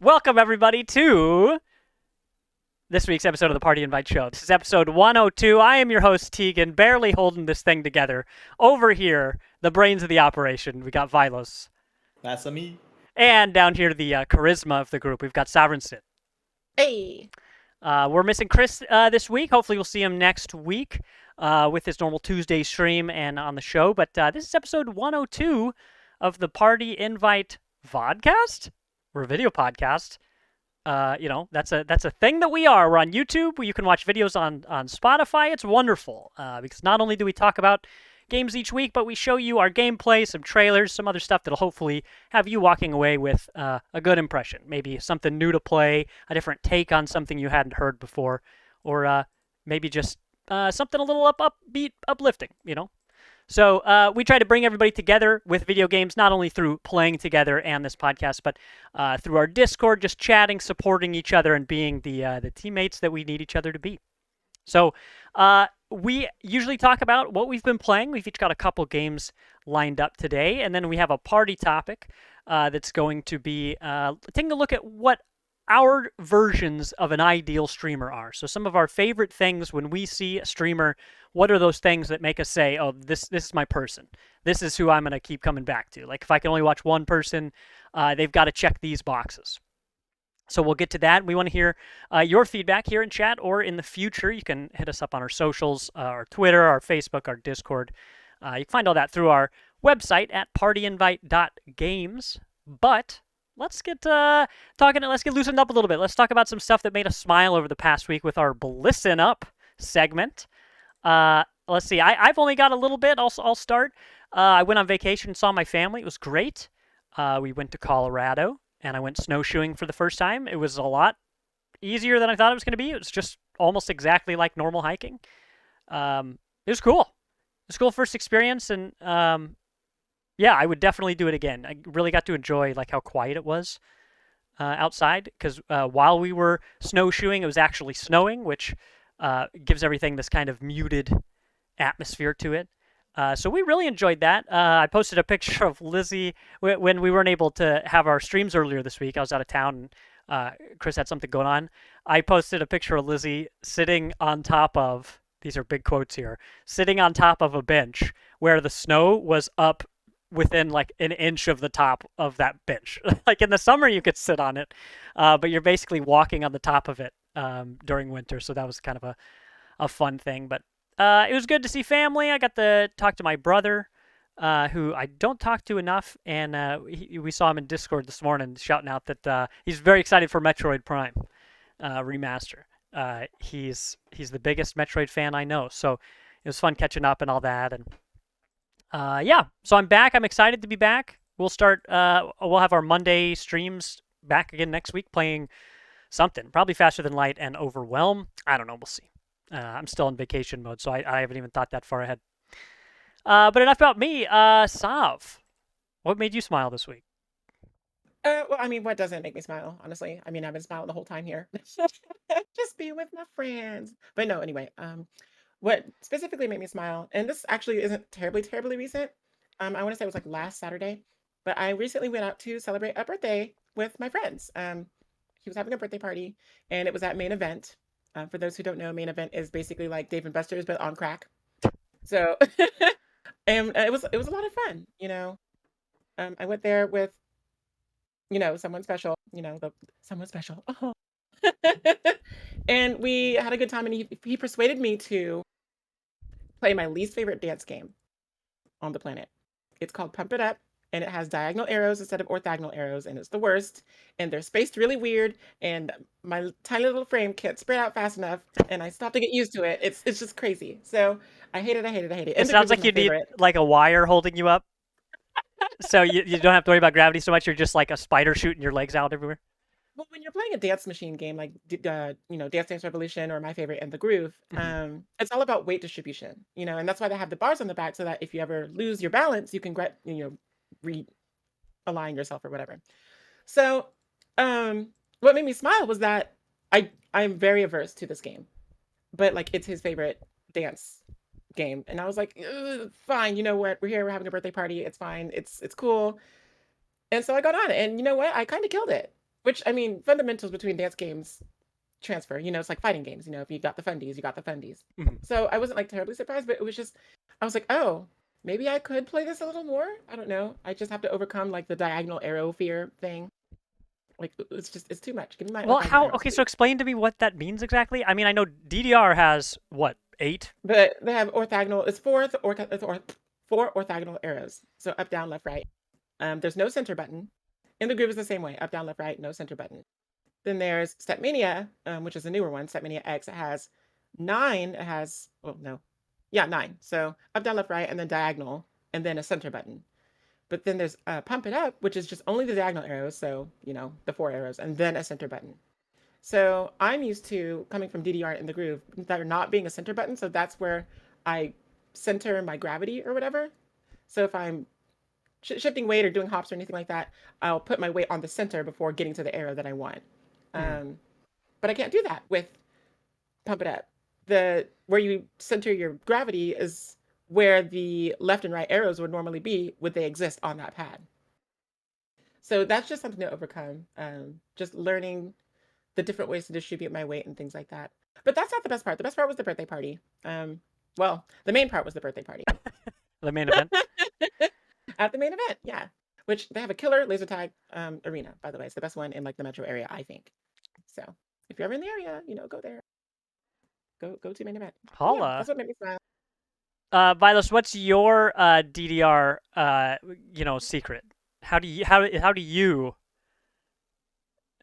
Welcome, everybody, to this week's episode of the Party Invite Show. This is episode 102. I am your host, Tegan, barely holding this thing together. Over here, the brains of the operation, we got Vilos. That's me. And down here, the charisma of the group, we've got Sovereign Sid. Hey. We're missing Chris this week. Hopefully, we'll see him next week with his normal Tuesday stream and on the show. But this is episode 102 of the Party Invite Vodcast. We're a video podcast. That's a thing that we are. We're on YouTube. You can watch videos on Spotify. It's wonderful because not only do we talk about games each week, but we show you our gameplay, some trailers, some other stuff that'll hopefully have you walking away with a good impression. Maybe something new to play, a different take on something you hadn't heard before, or maybe just something a little upbeat, uplifting, So we try to bring everybody together with video games, not only through playing together and this podcast, but through our Discord, just chatting, supporting each other, and being the teammates that we need each other to be. So we usually talk about what we've been playing. We've each got a couple games lined up today, and then we have a party topic that's going to be taking a look at what our versions of an ideal streamer are. So some of our favorite things when we see a streamer, what are those things that make us say, oh, this is my person. This is who I'm going to keep coming back to. Like if I can only watch one person, they've got to check these boxes. So we'll get to that. We want to hear your feedback here in chat or in the future. You can hit us up on our socials, our Twitter, our Facebook, our Discord. You can find all that through our website at partyinvite.games. But let's get let's get loosened up a little bit. Let's talk about some stuff that made us smile over the past week with our Blissin' Up segment. Let's see. I've only got a little bit. I'll start. I went on vacation, saw my family. It was great. We went to Colorado, and I went snowshoeing for the first time. It was a lot easier than I thought it was going to be. It was just almost exactly like normal hiking. It was cool. It was a cool first experience, and yeah, I would definitely do it again. I really got to enjoy like how quiet it was outside because while we were snowshoeing, it was actually snowing, which gives everything this kind of muted atmosphere to it. So we really enjoyed that. I posted a picture of Lizzie when we weren't able to have our streams earlier this week. I was out of town and Chris had something going on. I posted a picture of Lizzie sitting on top of, these are big quotes here, sitting on top of a bench where the snow was up within like an inch of the top of that bench. Like in the summer you could sit on it, but you're basically walking on the top of it during winter. So that was kind of a fun thing. But it was good to see family. I got to talk to my brother, who I don't talk to enough, and we saw him in Discord this morning shouting out that he's very excited for Metroid Prime remaster. He's the biggest Metroid fan I know, so it was fun catching up and all that. And yeah, so I'm back. I'm excited to be back. We'll have our Monday streams back again next week, playing something probably Faster Than Light and Overwhelm. I don't know. We'll see. I'm still in vacation mode, so I haven't even thought that far ahead. But enough about me. Sav, what made you smile this week? Well, I mean, what doesn't make me smile, honestly? I mean, I've been smiling the whole time here. Just being with my friends. But no, anyway, what specifically made me smile, and this actually isn't terribly recent. I want to say it was like last Saturday, but I recently went out to celebrate a birthday with my friends. He was having a birthday party, and it was at Main Event. For those who don't know, Main Event is basically like Dave and Buster's, but on crack. So, and it was a lot of fun, I went there with, someone special, someone special. Oh. And we had a good time, and he persuaded me to play my least favorite dance game on the planet. It's called Pump It Up, and it has diagonal arrows instead of orthogonal arrows, and it's the worst. And they're spaced really weird, and my tiny little frame can't spread out fast enough, and I still have to get used to it. It's just crazy. So I hate it. It sounds like you need like a wire holding you up, so you don't have to worry about gravity so much. You're just like a spider shooting your legs out everywhere. Well, when you're playing a dance machine game like Dance Dance Revolution or my favorite, And the Groove, it's all about weight distribution, and that's why they have the bars on the back so that if you ever lose your balance, you can realign yourself or whatever. So, what made me smile was that I'm very averse to this game, but like it's his favorite dance game, and I was like, fine, you know what? We're here. We're having a birthday party. It's fine. It's cool. And so I got on it, and you know what? I kind of killed it. Which I mean, fundamentals between dance games transfer. It's like fighting games. If you got the fundies, you got the fundies. Mhm. So I wasn't like terribly surprised, but it was just I was like, oh, maybe I could play this a little more. I don't know. I just have to overcome like the diagonal arrow fear thing. Like it's too much. Give me my Well, orthogonal how? arrows, Okay, so please. explain to me what that means exactly. I mean, I know DDR has what, 8? But they have orthogonal. It's four orthogonal arrows. So up, down, left, right. There's no center button. In the groove is the same way. Up, down, left, right. No center button. Then there's Stepmania, which is a newer one. Stepmania X. It has 9. It has no, yeah, 9. So up, down, left, right, and then diagonal, and then a center button. But then there's Pump It Up, which is just only the diagonal arrows. So the 4 arrows, and then a center button. So I'm used to coming from DDR in the groove, there not being a center button. So that's where I center my gravity or whatever. So if I'm shifting weight or doing hops or anything like that, I'll put my weight on the center before getting to the arrow that I want. Mm-hmm. Um, but I can't do that with Pump It Up. The where you center your gravity is where the left and right arrows would normally be, would they exist on that pad. So that's just something to overcome. Just learning the different ways to distribute my weight and things like that. But that's not the best part. The best part was the birthday party. Well, the main part was the birthday party. The main event. At the main event, yeah. Which they have a killer laser tag arena, by the way. It's the best one in like the metro area, I think. So if you're ever in the area, go there. Go to main event. But yeah, Holla. that's what made me smile. Vilos, what's your DDR secret? How do you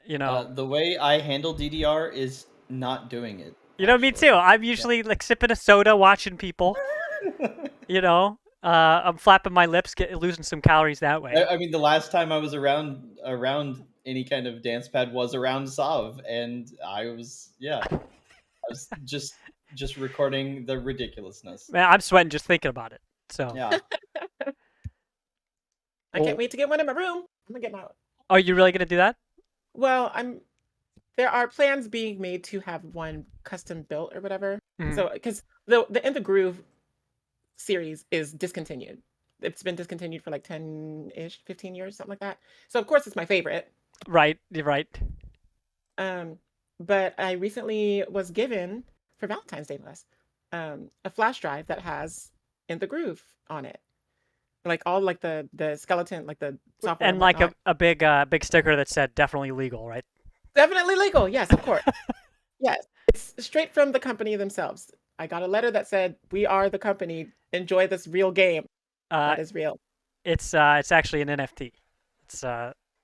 you know The way I handle DDR is not doing it. me too. Actually, I'm usually like sipping a soda, watching people. I'm flapping my lips, losing some calories that way. I mean, the last time I was around any kind of dance pad was around Sav, and I was just recording the ridiculousness. Man, I'm sweating just thinking about it. So, Yeah. I can't well, wait to get one in my room. I'm gonna get my. are you really gonna do that? Well, I'm. There are plans being made to have one custom built or whatever. Mhm. So because the In the Groove series is discontinued. It's been discontinued for like 10-ish, 15 years, something like that. So of course it's my favorite. Right, you're right. Um, but I recently was given for Valentine's Day less a flash drive that has In the Groove on it. Like all like the skeleton, like the software And and like whatnot. a big sticker that said definitely legal, right? Definitely legal. Yes, of course. Yes. It's straight from the company themselves. I got a letter that said, "We are the company. Enjoy this real game Uh, that is real." it's actually an NFT. It's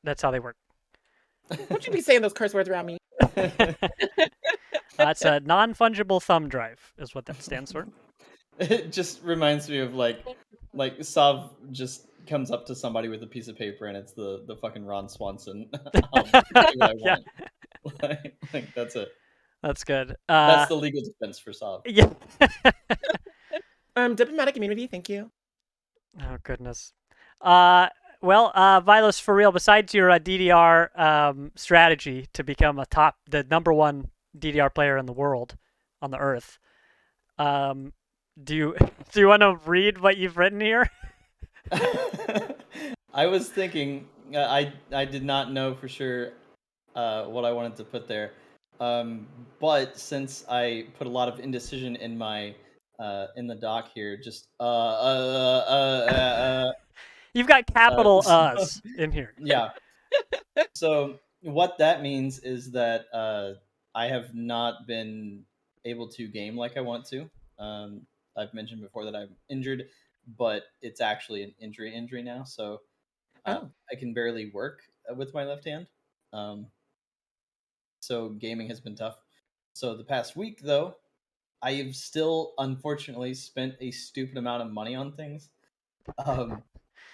that's how they work. Don't you be saying those curse words around me. It's a non-fungible thumb drive, is what that stands for. It just reminds me of like Sav just comes up to somebody with a piece of paper and it's the fucking Ron Swanson. Do what I Yeah, want. Like that's it. that's good. That's the legal defense for Sav. Yeah. Diplomatic immunity, thank you. Oh goodness. Uh, well, Vilos, for real. Besides your DDR strategy to become the number one DDR player in the world, on the Earth, um, do you do you want to read what you've written here? I was thinking, I did not know for sure what I wanted to put there, but since I put a lot of indecision in my in the doc here, just You've got capital so, Us in here. yeah. So what that means is that I have not been able to game like I want to. Um, I've mentioned before that I'm injured, but it's actually an injury now. So Oh, I can barely work with my left hand. Um, so gaming has been tough. So the past week, though, I have still unfortunately spent a stupid amount of money on things.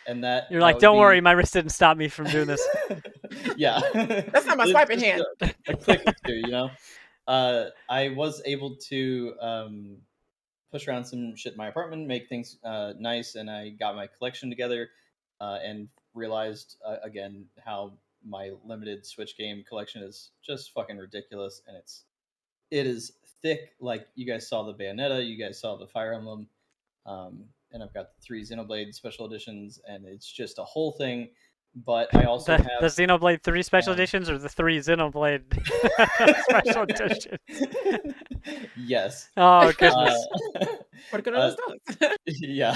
And that You're that like, would don't worry, be my wrist didn't stop me from doing this. yeah. that's not my It's swiping just hand. a click or two, I was able to push around some shit in my apartment, make things nice, and I got my collection together, and realized again how my limited Switch game collection is just fucking ridiculous, and it is thick. Like you guys saw the Bayonetta, you guys saw the Fire Emblem, and I've got the 3 Xenoblade special editions, and it's just a whole thing. but I also The have Xenoblade 3 special um, editions or the 3 Xenoblade special editions? yes. Oh, Uh, goodness. ¿Por qué no uh, los dos? yeah.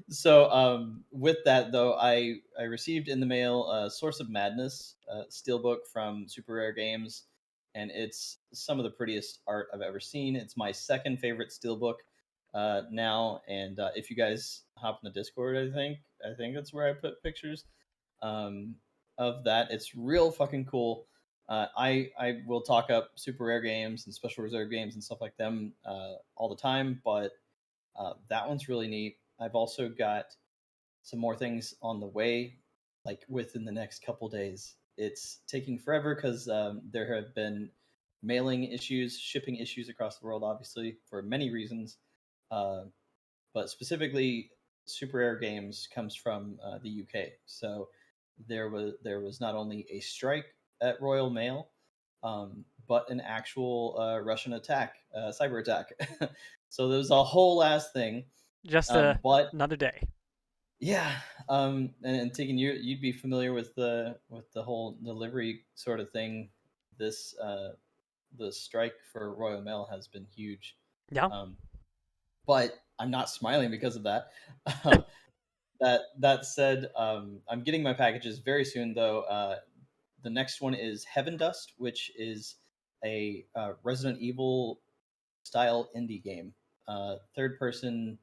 So with that though, I received in the mail Source of Madness steelbook from Super Rare Games, and it's some of the prettiest art I've ever seen. It's my second favorite steelbook now, and if you guys hop in the Discord, I think that's where I put pictures um, of that. It's real fucking cool. I will talk up Super Rare Games and Special Reserve Games and stuff like them all the time, but that one's really neat. I've also got some more things on the way, like within the next couple days. It's taking forever because there have been mailing issues, shipping issues across the world, obviously, for many reasons. Uh, but specifically, Super Rare Games comes from the UK. So there was not only a strike at Royal Mail, but an actual Russian attack, cyber attack. So there was a whole last thing. Just But another day. yeah, and Tegan, you'd be familiar with the whole delivery sort of thing. This the strike for Royal Mail has been huge. Yeah. Um, but I'm not smiling because of that. That said, I'm getting my packages very soon, though. The next one is Heaven Dust, which is a Resident Evil style indie game, third person,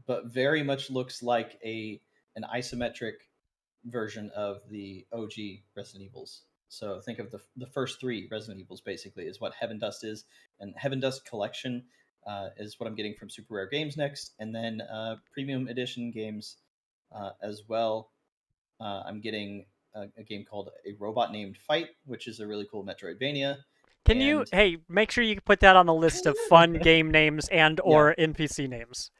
but very much looks like an isometric version of the OG Resident Evils. So think of the first three Resident Evils basically is what Heaven Dust is, and Heaven Dust Collection is what I'm getting from Super Rare Games next, and then Premium Edition games as well. I'm getting a game called A Robot Named Fight, which is a really cool Metroidvania, Can you, and hey, make sure you put that on the list of fun game names and yeah, or NPC names.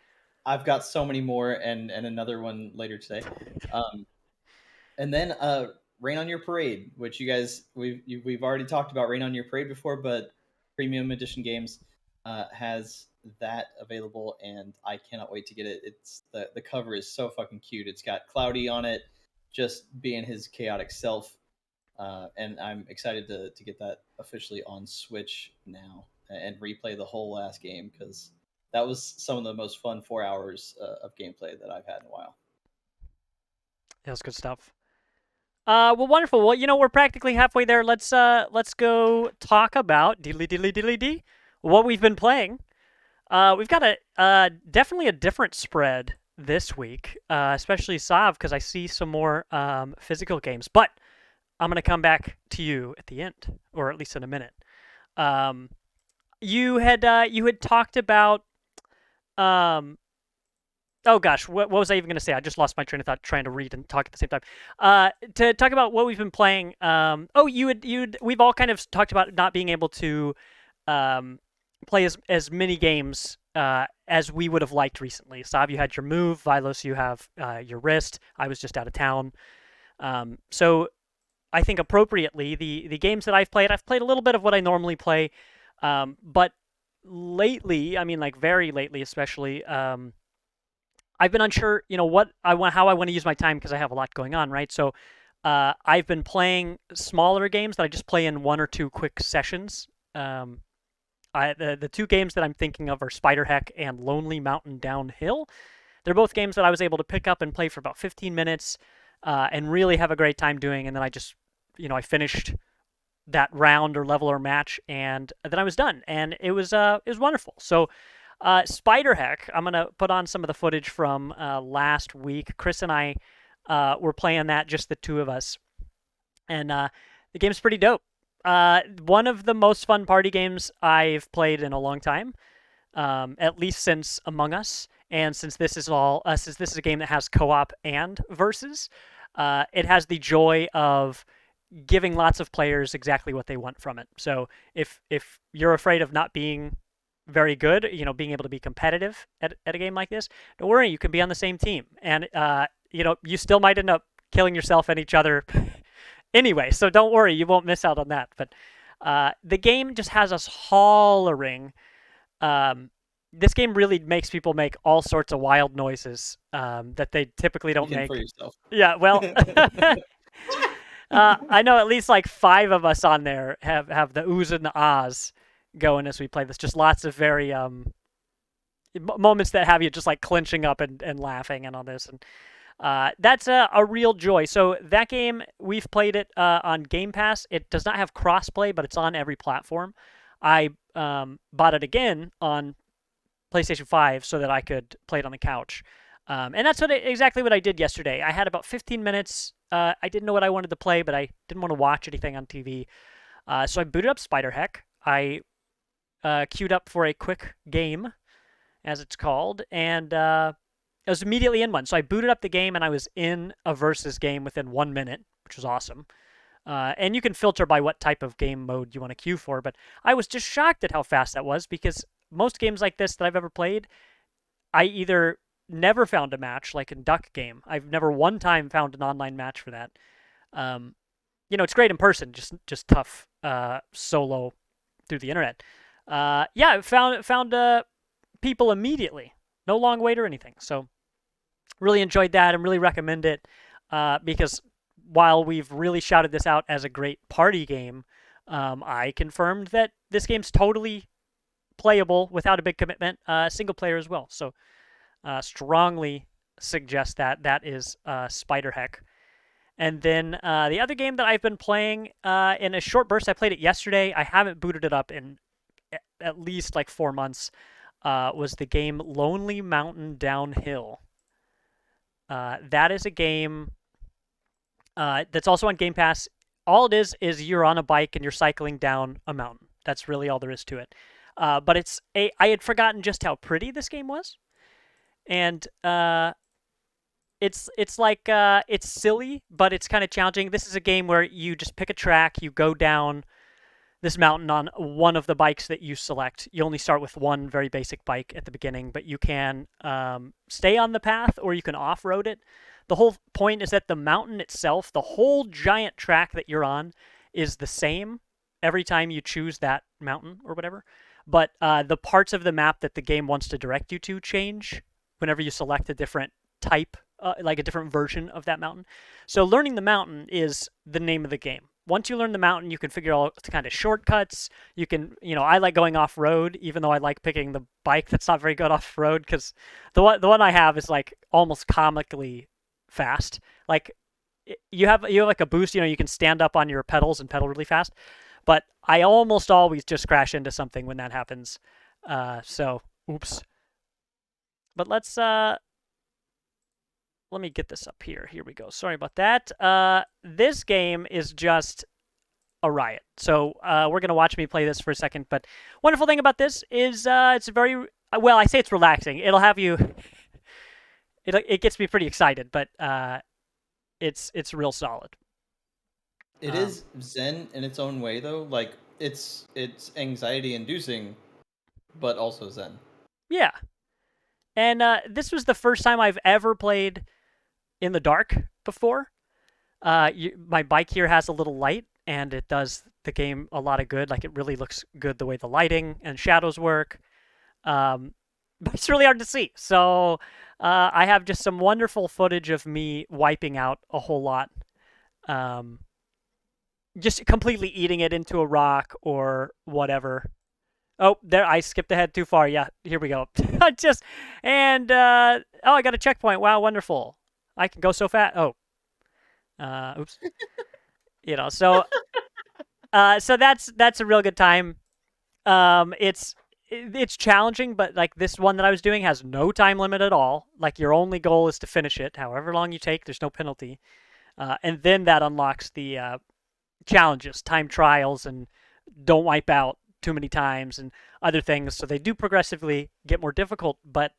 I've got so many more, and another one later today. Um, And then Rain on Your Parade, which we've already talked about Rain on Your Parade before, but Premium Edition Games has that available, and I cannot wait to get it. It's the cover is so fucking cute. It's got Cloudy on it, just being his chaotic self, and I'm excited to get that officially on Switch now and replay the whole last game because that was some of the most fun 4 hours of gameplay that I've had in a while. That's good stuff. Well, wonderful. Well, we're practically halfway there. Let's go talk about diddly what we've been playing. We've got a definitely a different spread this week, especially Sav, because I see some more physical games. But I'm gonna come back to you at the end, or at least in a minute. Um, you had talked about oh gosh, what was I even going to say? I just lost my train of thought trying to read and talk at the same time. To talk about what we've been playing. We've all kind of talked about not being able to play as many games as we would have liked recently. Sav, you had your move. Vilos, you have your wrist. I was just out of town. So I think appropriately, the games that I've played a little bit of what I normally play, but lately, I mean, like very lately, especially. I've been unsure, how I want to use my time because I have a lot going on, right? So, I've been playing smaller games that I just play in one or two quick sessions. The two games that I'm thinking of are Spider Heck and Lonely Mountain Downhill. They're both games that I was able to pick up and play for about 15 minutes, and really have a great time doing. And then I just, I finished that round or level or match, and then I was done, and it was wonderful. So. Spider Heck, I'm going to put on some of the footage from last week. Chris and I were playing that, just the two of us. And the game's pretty dope. One of the most fun party games I've played in a long time, at least since Among Us. And since this is a game that has co-op and versus, it has the joy of giving lots of players exactly what they want from it. So if you're afraid of not being very good, being able to be competitive at a game like this, don't worry, you can be on the same team. And, you still might end up killing yourself and each other anyway, so don't worry, you won't miss out on that. But the game just has us hollering this game really makes people make all sorts of wild noises that they typically don't You can make. for yourself. Yeah, well, I know at least like 5 of us on there have the oohs and the ahs going as we play this. Just lots of very moments that have you just like clenching up and laughing and all this. And that's a real joy. So that game, we've played it on Game Pass. It does not have crossplay, but it's on every platform. I bought it again on PlayStation 5 so that I could play it on the couch. And that's exactly what I did yesterday. I had about 15 minutes. I didn't know what I wanted to play, but I didn't want to watch anything on TV. So I booted up Spiderheck. I queued up for a quick game, as it's called, and I was immediately in one. So I booted up the game, and I was in a versus game within 1 minute, which was awesome. And you can filter by what type of game mode you want to queue for, but I was just shocked at how fast that was, because most games like this that I've ever played, I either never found a match, like in Duck Game. I've never one time found an online match for that. It's great in person, just tough solo through the internet. Yeah, found people immediately. No long wait or anything. So really enjoyed that and really recommend it because while we've really shouted this out as a great party game, I confirmed that this game's totally playable without a big commitment, single player as well. So strongly suggest that. That is Spiderheck. And then the other game that I've been playing in a short burst, I played it yesterday. I haven't booted it up in at least like 4 months, was the game Lonely Mountain Downhill. That is a game that's also on Game Pass. All it is you're on a bike and you're cycling down a mountain. That's really all there is to it. But I had forgotten just how pretty this game was. And it's silly, but it's kind of challenging. This is a game where you just pick a track, you go down this mountain on one of the bikes that you select. You only start with one very basic bike at the beginning, but you can stay on the path or you can off-road it. The whole point is that the mountain itself, the whole giant track that you're on, is the same every time you choose that mountain or whatever. But the parts of the map that the game wants to direct you to change whenever you select a different type, like a different version of that mountain. So learning the mountain is the name of the game. Once you learn the mountain, you can figure out kind of shortcuts. You can, I like going off-road, even though I like picking the bike that's not very good off-road, because the one I have is like almost comically fast. Like you have like a boost, you can stand up on your pedals and pedal really fast. But I almost always just crash into something when that happens. So, oops. But let me get this up here. Here we go. Sorry about that. This game is just a riot. So we're going to watch me play this for a second. But wonderful thing about this is it's very, well, I say it's relaxing. It'll have you, it gets me pretty excited, but it's real solid. It is zen in its own way, though. Like, it's anxiety inducing, but also zen. Yeah. And this was the first time I've ever played in the dark before. My bike here has a little light, and it does the game a lot of good. Like, it really looks good the way the lighting and shadows work. But it's really hard to see. So I have just some wonderful footage of me wiping out a whole lot. Just completely eating it into a rock or whatever. Oh, there, I skipped ahead too far. Yeah, here we go. I got a checkpoint. Wow, wonderful. I can go so fast. Oh. Oops. So that's a real good time. It's challenging, but like this one that I was doing has no time limit at all. Like your only goal is to finish it. However long you take, there's no penalty. And then that unlocks the challenges, time trials, and don't wipe out too many times and other things. So they do progressively get more difficult, but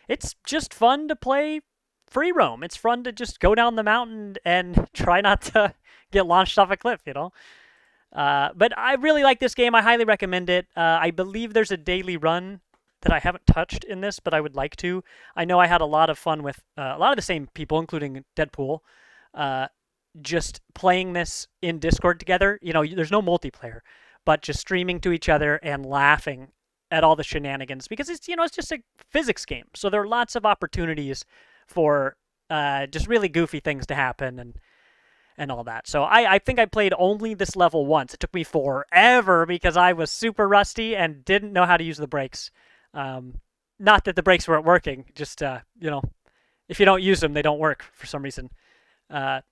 it's just fun to play free roam. It's fun to just go down the mountain and try not to get launched off a cliff, But I really like this game. I highly recommend it. I believe there's a daily run that I haven't touched in this, but I would like to. I know I had a lot of fun with a lot of the same people, including Deadpool, just playing this in Discord together. There's no multiplayer, but just streaming to each other and laughing at all the shenanigans because it's it's just a physics game. So there are lots of opportunities for just really goofy things to happen and all that. So I think I played only this level once. It took me forever because I was super rusty and didn't know how to use the brakes. Not that the brakes weren't working, just if you don't use them, they don't work for some reason.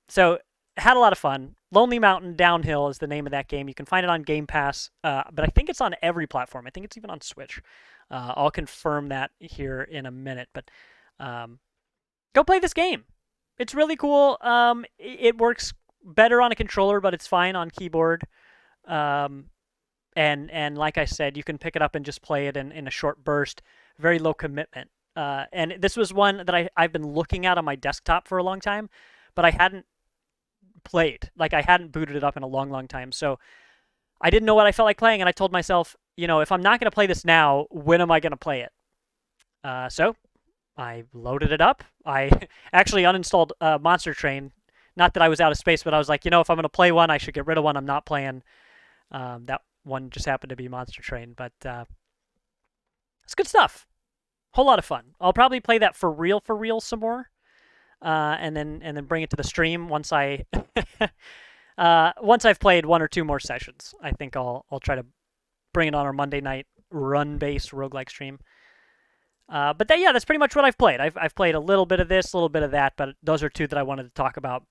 So had a lot of fun. Lonely Mountain Downhill is the name of that game. You can find it on Game Pass, but I think it's on every platform. I think it's even on Switch. I'll confirm that here in a minute. But go play this game. It's really cool. It works better on a controller, but it's fine on keyboard. And like I said, you can pick it up and just play it in a short burst. Very low commitment. And this was one that I've been looking at on my desktop for a long time, but I hadn't played. Like I hadn't booted it up in a long, long time. So I didn't know what I felt like playing, and I told myself, if I'm not going to play this now, when am I going to play it? So I loaded it up. I actually uninstalled Monster Train. Not that I was out of space, but I was like, if I'm going to play one, I should get rid of one I'm not playing. That one just happened to be Monster Train, but it's good stuff. Whole lot of fun. I'll probably play that for real some more, and then bring it to the stream once I once I've played one or two more sessions. I think I'll try to bring it on our Monday night run-based roguelike stream. But that's pretty much what I've played. I've played a little bit of this, a little bit of that, but those are two that I wanted to talk about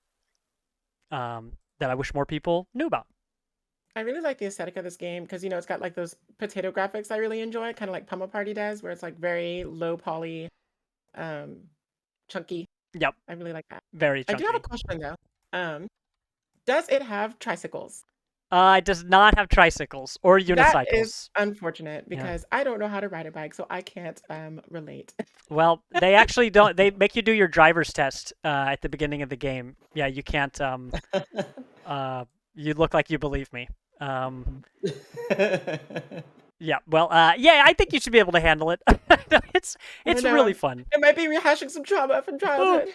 that I wish more people knew about. I really like the aesthetic of this game because it's got like those potato graphics I really enjoy, kind of like Pummel Party does, where it's like very low poly, chunky. Yep. I really like that. Very chunky. I do have a question though. Does it have tricycles? It does not have tricycles or unicycles. That is unfortunate because I don't know how to ride a bike, so I can't relate. Well, they actually don't. They make you do your driver's test at the beginning of the game. Yeah, you can't. You look like you believe me. Yeah. Well. Yeah. I think you should be able to handle it. It's really fun. It might be rehashing some trauma from childhood.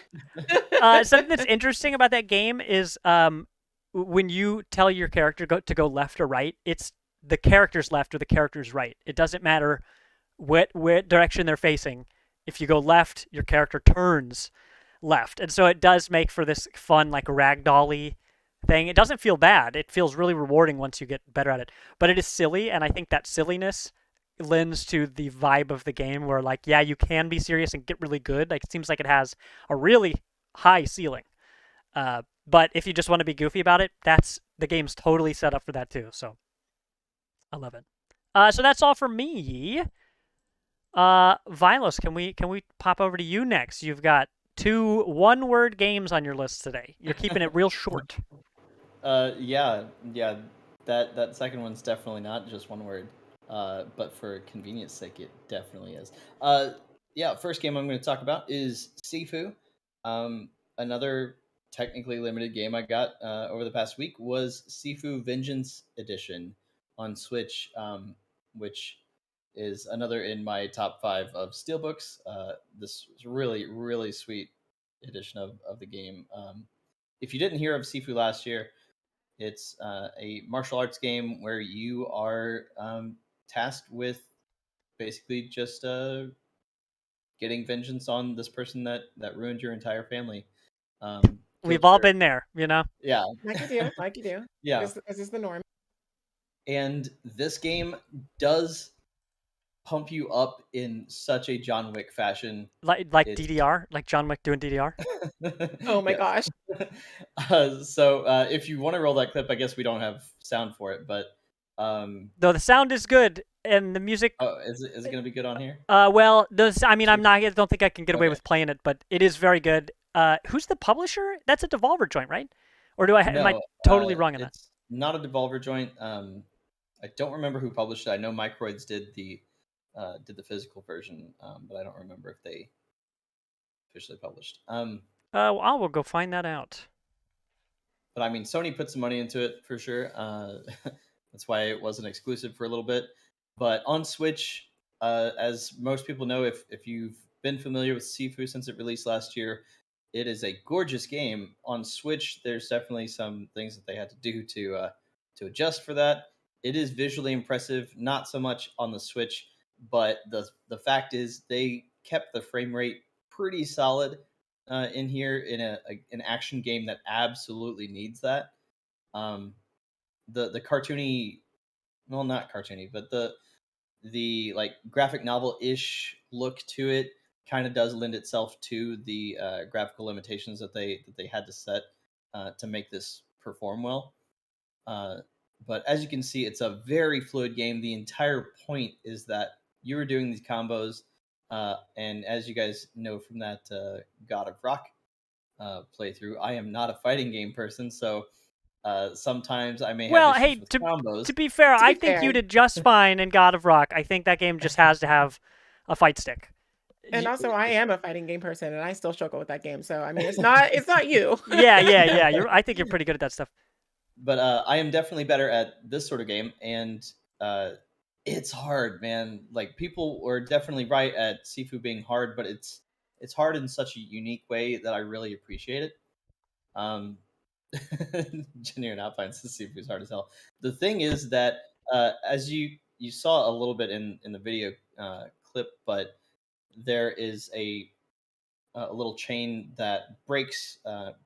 Something that's interesting about that game is when you tell your character to go left or right, it's the character's left or the character's right. It doesn't matter what direction they're facing. If you go left, your character turns left, and so it does make for this fun like ragdolly thing. It doesn't feel bad. It feels really rewarding once you get better at it. But it is silly, and I think that silliness lends to the vibe of the game where like, yeah, you can be serious and get really good. Like it seems like it has a really high ceiling. But if you just want to be goofy about it, the game's totally set up for that too. So I love it. So that's all for me. Vilos, can we pop over to you next? You've got 2 one-word games on your list today. You're keeping it real short. Yeah. That second one's definitely not just one word. But for convenience sake, it definitely is. First game I'm going to talk about is Sifu. Another technically limited game I got over the past week was Sifu Vengeance Edition on Switch, which is another in my top 5 of steelbooks. This is really, really sweet edition of the game. If you didn't hear of Sifu last year, it's a martial arts game where you are tasked with basically just getting vengeance on this person that ruined your entire family. We've all been there, Yeah. Like you do. Yeah. This is the norm. And this game does pump you up in such a John Wick fashion. Like DDR? Like John Wick doing DDR? Oh my gosh. So if you want to roll that clip, I guess we don't have sound for it, but though the sound is good and the music. Oh, is it going to be good on here? Well, I don't think I can get away with playing it, but it is very good. Who's the publisher? That's a Devolver joint, right? Or am I totally wrong on that? It's not a Devolver joint. I don't remember who published it. I know Microids did the physical version, but I don't remember if they officially published. I will go find that out. But I mean, Sony put some money into it for sure. That's why it wasn't exclusive for a little bit. But on Switch, as most people know, if you've been familiar with Sifu since it released last year, it is a gorgeous game. On Switch, there's definitely some things that they had to do to adjust for that. It is visually impressive, not so much on the Switch but the fact is they kept the frame rate pretty solid in here in an action game that absolutely needs that. The cartoony, well, not cartoony, but the like graphic novel ish look to it kind of does lend itself to the graphical limitations that they had to set to make this perform well. Uh, but as you can see, it's a very fluid game. The entire point is that you were doing these combos, and as you guys know from that God of Rock playthrough, I am not a fighting game person, so sometimes I may have Well, issues hey, with to combos. be fair, To I be think you fair, did just fine in God of Rock. I think that game just has to have a fight stick. and Y- also I am a fighting game person, and I still struggle with that game. So I mean, it's not you. yeah. I think you're pretty good at that stuff. But I am definitely better at this sort of game, and uh, it's hard, man. Like people were definitely right at Sifu being hard, but it's hard in such a unique way that I really appreciate it. Um, Junior now finds the Sifu is hard as hell. The thing is that as you saw a little bit in the video clip, but there is a little chain that breaks,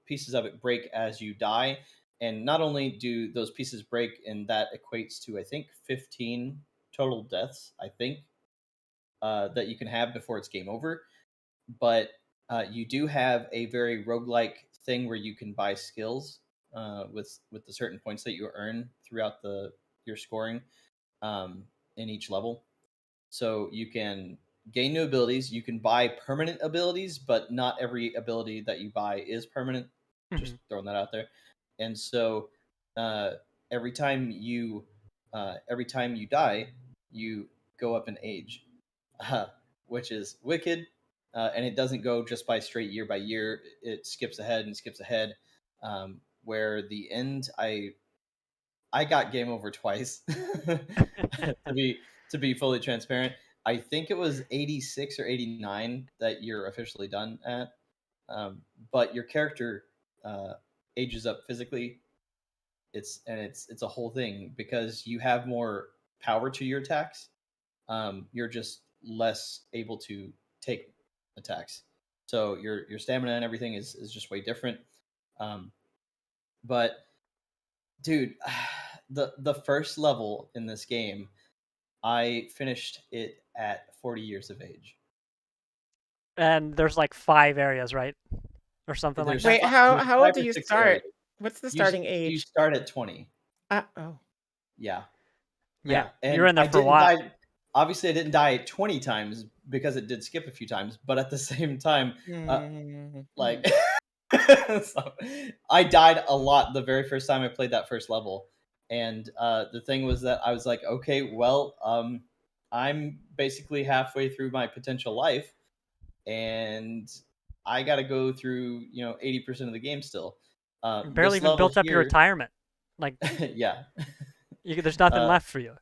pieces of it break as you die, and not only do those pieces break, and that equates to I think 15 total deaths, I think, that you can have before it's game over, but you do have a very roguelike thing where you can buy skills with the certain points that you earn throughout the your scoring in each level. So you can gain new abilities. You can buy permanent abilities, but not every ability that you buy is permanent. Just Mhm. throwing that out there. And so uh, every time you every time you die, you go up in age, which is wicked. And it doesn't go just by straight year by year. It skips ahead and skips ahead. Where the end, I got game over twice. To be fully transparent, I think it was 86 or 89 that you're officially done at. But your character uh, ages up physically. It's a whole thing because you have more power to your attacks. You're just less able to take attacks. So your stamina and everything is just way different. Um, but dude, the first level in this game, I finished it at 40 years of age. And there's like 5 areas, right? Or something like There's that. Wait, how old five do or you six areas. start? What's the starting You age? start at 20. Oh, Yeah, Man, yeah, you're and in there I for a didn't while. die. Obviously, I didn't die 20 times because it did skip a few times. But at the same time, uh, mhm. like so, I died a lot the very first time I played that first level, and the thing was that I was like, okay, well, I'm basically halfway through my potential life, and I got to go through 80% of the game still. You barely This even level built up your here, retirement. Like, yeah, there's nothing uh, left for you.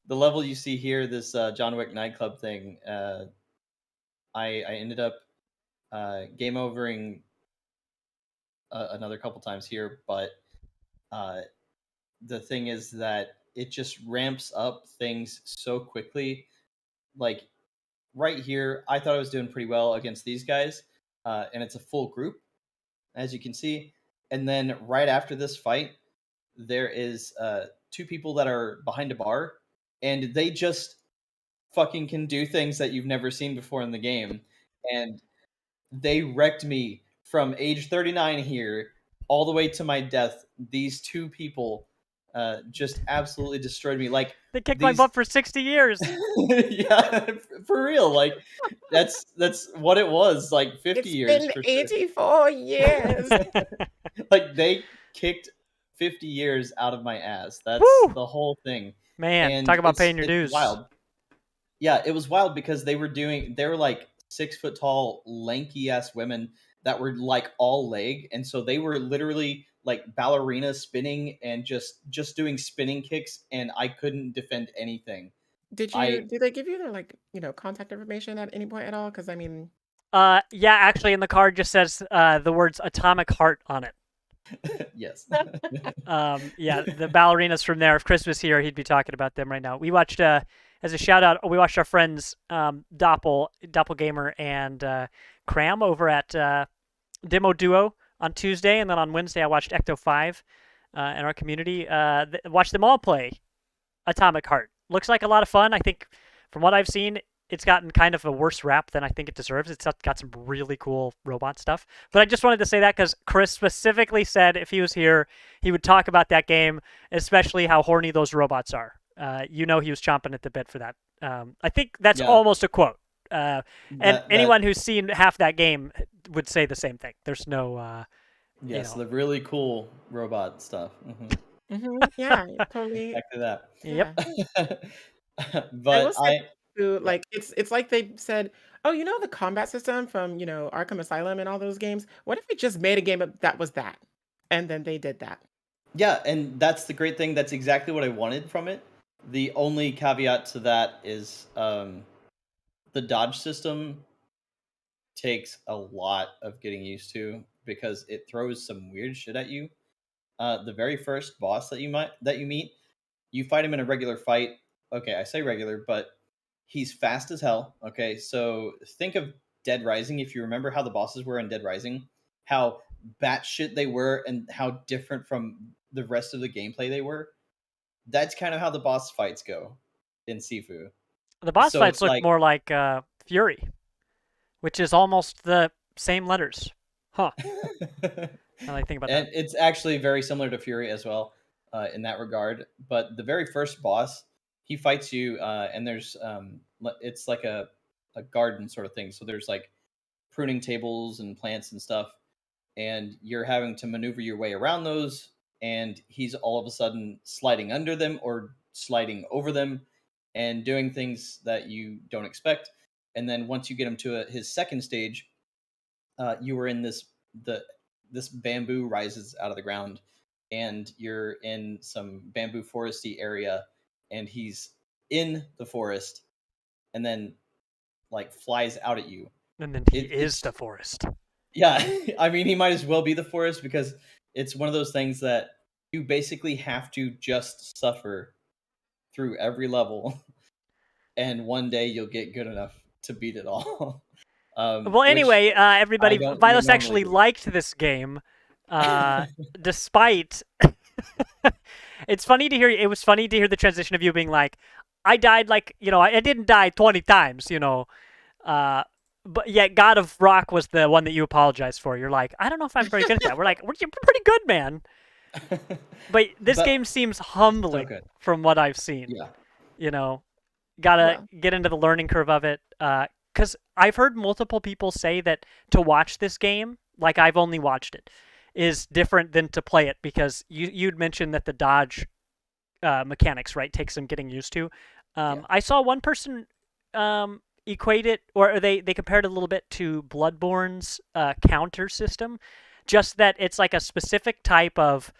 the level you see here, this John Wick nightclub thing, I ended up game overing another couple times here, but uh, the thing is that it just ramps up things so quickly. Like right here, I thought I was doing pretty well against these guys, and it's a full group, as you can see. And then right after this fight, there is two people that are behind a bar, and they just fucking can do things that you've never seen before in the game, and they wrecked me from age 39 here all the way to my death. These two people just absolutely destroyed me. Like They kicked my these, butt for 60 years. yeah, for real. Like that's what it was. Like 50 It's years been for sure. 84 years. Like they kicked 50 years out of my ass. That's Woo! the whole thing, Man, and talk about paying your it's dues. wild. Yeah, it was wild because they were like 6 foot tall, lanky ass women that were like all leg, and so they were literally like ballerina spinning and just doing spinning kicks, and I couldn't defend anything. I Did they give you their like, contact information at any point at all? Because I mean, Yeah, actually, in the card just says the words "Atomic Heart" on it. yes. Yeah, the ballerinas from there. If Chris was here, he'd be talking about them right now. We watched as a shout out, we watched our friends Doppelgamer and Cram over at Demo Duo on Tuesday, and then on Wednesday I watched Ecto 5 in our community. Watched them all play Atomic Heart. Looks like a lot of fun. I think from what I've seen, it's gotten kind of a worse rap than I think it deserves. It's got some really cool robot stuff. But I just wanted to say that because Chris specifically said if he was here, he would talk about that game, especially how horny those robots are. He was chomping at the bit for that. I think that's almost a quote. And anyone who's seen half that game would say the same thing. There's no. Yes, the really cool robot stuff. Yeah, totally. Back to that. Yep. But I will say too, like it's like they said, oh, the combat system from Arkham Asylum and all those games. What if we just made a game that was that, and then they did that? Yeah, and that's the great thing. That's exactly what I wanted from it. The only caveat to that is the dodge system takes a lot of getting used to because it throws some weird shit at you. The very first boss that you meet, you fight him in a regular fight. Okay, I say regular, but he's fast as hell. Okay, so think of Dead Rising. If you remember how the bosses were in Dead Rising, how batshit they were, and how different from the rest of the gameplay they were. That's kind of how the boss fights go in Sifu. The boss fights look more like Fury, which is almost the same letters. Huh. Now I think about that. And it's actually very similar to Fury as well in that regard. But the very first boss, he fights you, and there's it's like a garden sort of thing. So there's like pruning tables and plants and stuff, and you're having to maneuver your way around those. And he's all of a sudden sliding under them or sliding over them, and doing things that you don't expect. And then once you get him to his second stage, you were in this bamboo rises out of the ground, and you're in some bamboo foresty area, and he's in the forest, and then like flies out at you. And then he is the forest. Yeah, I mean, he might as well be the forest because it's one of those things that you basically have to just suffer through every level, and one day you'll get good enough to beat it all. Well, anyway, everybody, Vilos actually liked this game, despite. It's funny to hear. It was funny to hear the transition of you being like, "I died I didn't die 20 times, but yet God of Rock was the one that you apologized for. You're like, I don't know if I'm very good at that. We're like, you're pretty good, man. But this game seems humbling from what I've seen. Yeah. Gotta get into the learning curve of it. Because I've heard multiple people say that to watch this game, like I've only watched it, is different than to play it because you'd mentioned that the dodge mechanics, right, takes some getting used to. I saw one person equate it, or they compared it a little bit to Bloodborne's counter system, just that it's like a specific type of